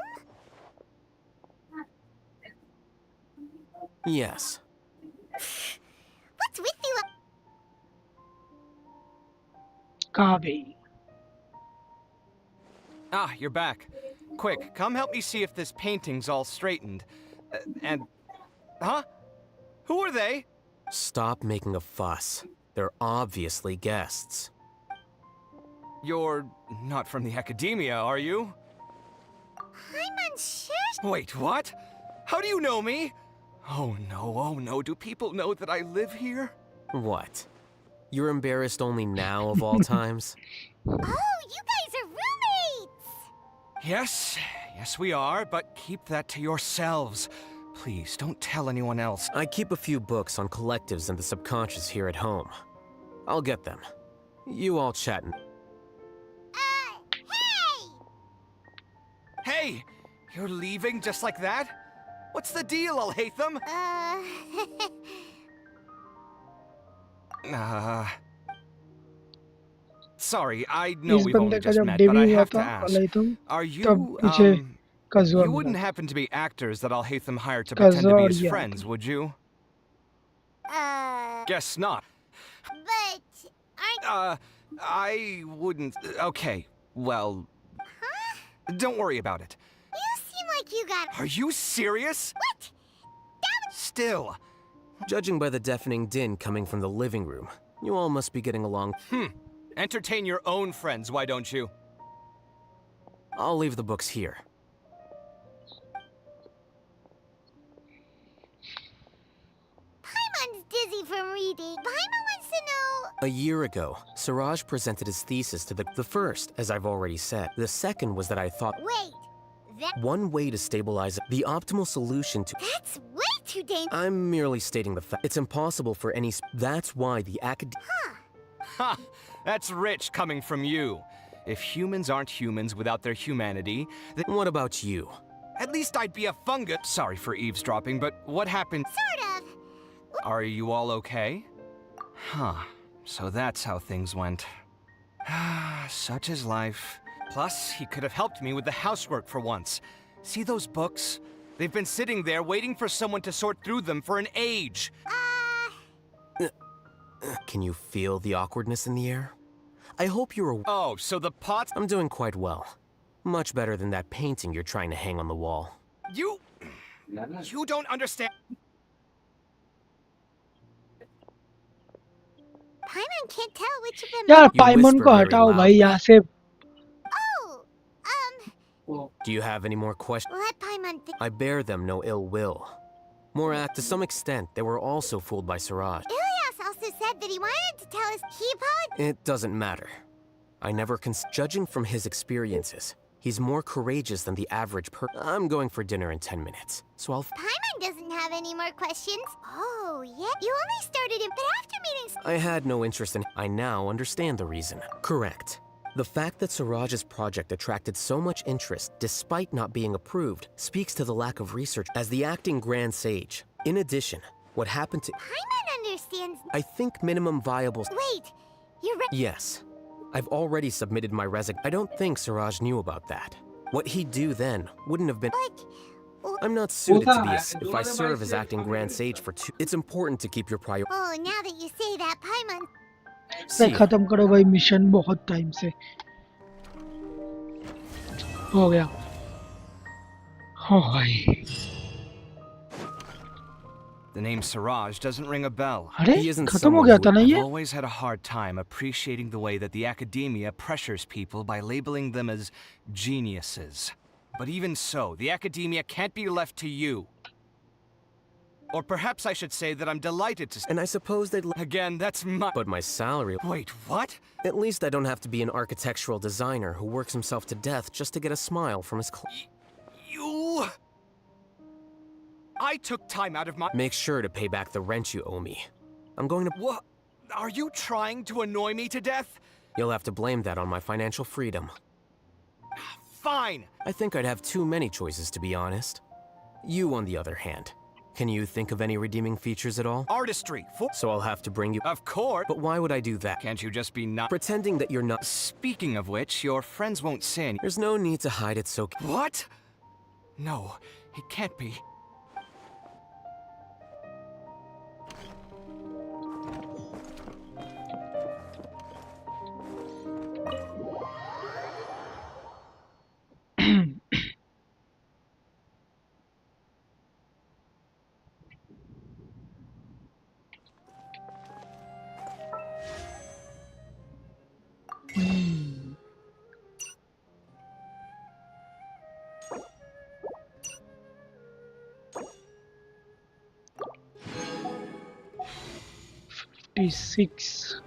Yes. What's with you? Kabe. Ah, you're back. Quick, come help me see if this painting's all straightened. Huh? Who are they? Stop making a fuss. They're obviously guests. You're not from the academia, are you? I'm unsure. Wait, what? How do you know me? Oh no, do people know that I live here? What? You're embarrassed only now of all times? Oh, you guys are roommates! Yes, we are, but keep that to yourselves. Please, don't tell anyone else. I keep a few books on collectives and the subconscious here at home. I'll get them. You all chatting. Hey! You're leaving just like that? What's the deal, Alhaitham? Sorry, I know इस we've बंदे only का just जब met, but I debut हुआ have to था ask. अलाइतम Are तब you, मुझे कज़ुआ you मिला wouldn't था happen to be actors that Alhaitham hired to pretend to be his friends, would you? Guess not. But aren't... I wouldn't... Okay, well... Don't worry about it. You seem like you got... Are you serious? What? Still. Judging by the deafening din coming from the living room, you all must be getting along. Entertain your own friends, why don't you? I'll leave the books here. Paimon's dizzy from reading. Paimon wants to know... A year ago, Siraj presented his thesis to the first, as I've already said. The second was that I thought... Wait, that... One way to stabilize it, the optimal solution to... That's way too dangerous. I'm merely stating the fact. It's impossible for any... That's why the Ha! That's rich coming from you. If humans aren't humans without their humanity, then... What about you? At least I'd be a fungus. Sorry for eavesdropping, but what happened? Sort of. Are you all okay? Huh. So that's how things went. Such is life. Plus, he could have helped me with the housework for once. See those books? They've been sitting there waiting for someone to sort through them for an age. Can you feel the awkwardness in the air? I hope you're... Oh, so the pots... I'm doing quite well. Much better than that painting you're trying to hang on the wall. You don't understand. Paimon can't tell which of them... यार पाइमन को हटाओ भाई यहाँ से. Do you have any more questions? Let Paimon think. I bear them no ill will. Morak, to some extent, they were also fooled by Siraj. Ilias also said that he wanted to tell us he apologized. It doesn't matter. I never judging from his experiences, he's more courageous than the average I'm going for dinner in 10 minutes, so I'll... Paimon doesn't have any more questions. Oh, yeah? You only started it, but after meeting... I had no interest in... I now understand the reason. Correct. The fact that Siraj's project attracted so much interest, despite not being approved, speaks to the lack of research as the acting Grand Sage. In addition, what happened to... Paimon understands... I think minimum viable... Wait, you're Yes. I've already submitted my I don't think Siraj knew about that. What he'd do then wouldn't have been... I'm not suited to be if I serve as acting Grand Sage for 2... It's important to keep your priority... Oh, now that you say that, Paimon... खत्म करो भाई mission बहुत time से हो गया. हो भाई. The name Siraj doesn't ring a bell. अरे He isn't खत्म हो someone गया who... था ना I've ये. always had a hard time appreciating the way that the academia pressures people by labeling them as geniuses. But even so, the academia can't be left to you. Or perhaps I should say that I'm delighted to... And I suppose they'd... Again, that's my... But my salary... Wait, what? At least I don't have to be an architectural designer who works himself to death just to get a smile from his You... I took time out of my... Make sure to pay back the rent you owe me. I'm going to... What? Are you trying to annoy me to death? You'll have to blame that on my financial freedom. Fine! I think I'd have too many choices, to be honest. You, on the other hand. Can you think of any redeeming features at all? Artistry. So I'll have to bring you... Of course. But why would I do that? Can't you just be not... Pretending that you're not... Speaking of which, your friends won't say anything. There's no need to hide it so... What? No, it can't be. Six.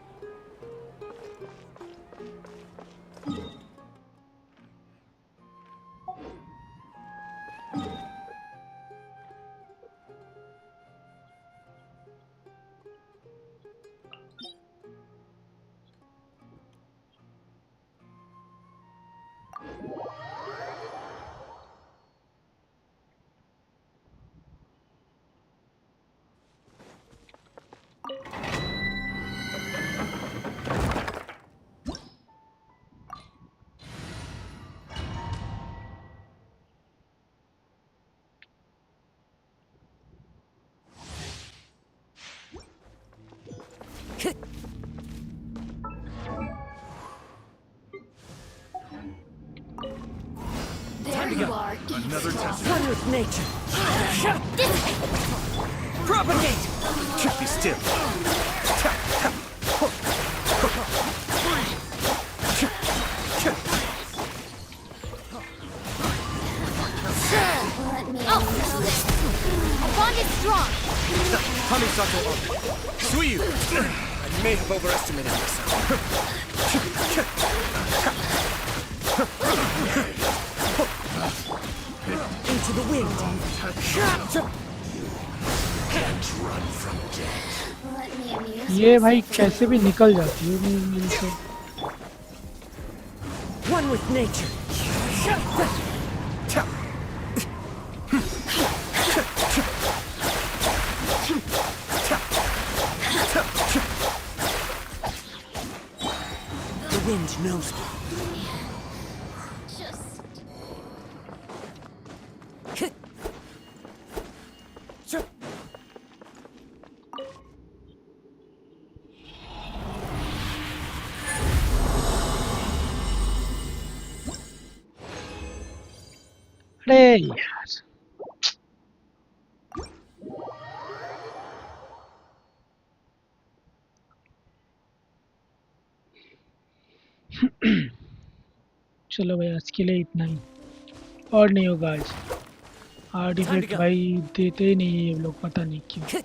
Another test. One with nature. Propagate. Be still. Our bond is strong. Suyu! I may have overestimated myself. Into the wind. ये भाई कैसे भी निकल जाती है मिल से। One with nature. The wind knows me. अरे यार चलो भाई आज के लिए इतना ही और नहीं होगा आज आर्टिफैक्ट भाई देते ही नहीं है ये लोग पता नहीं क्यों।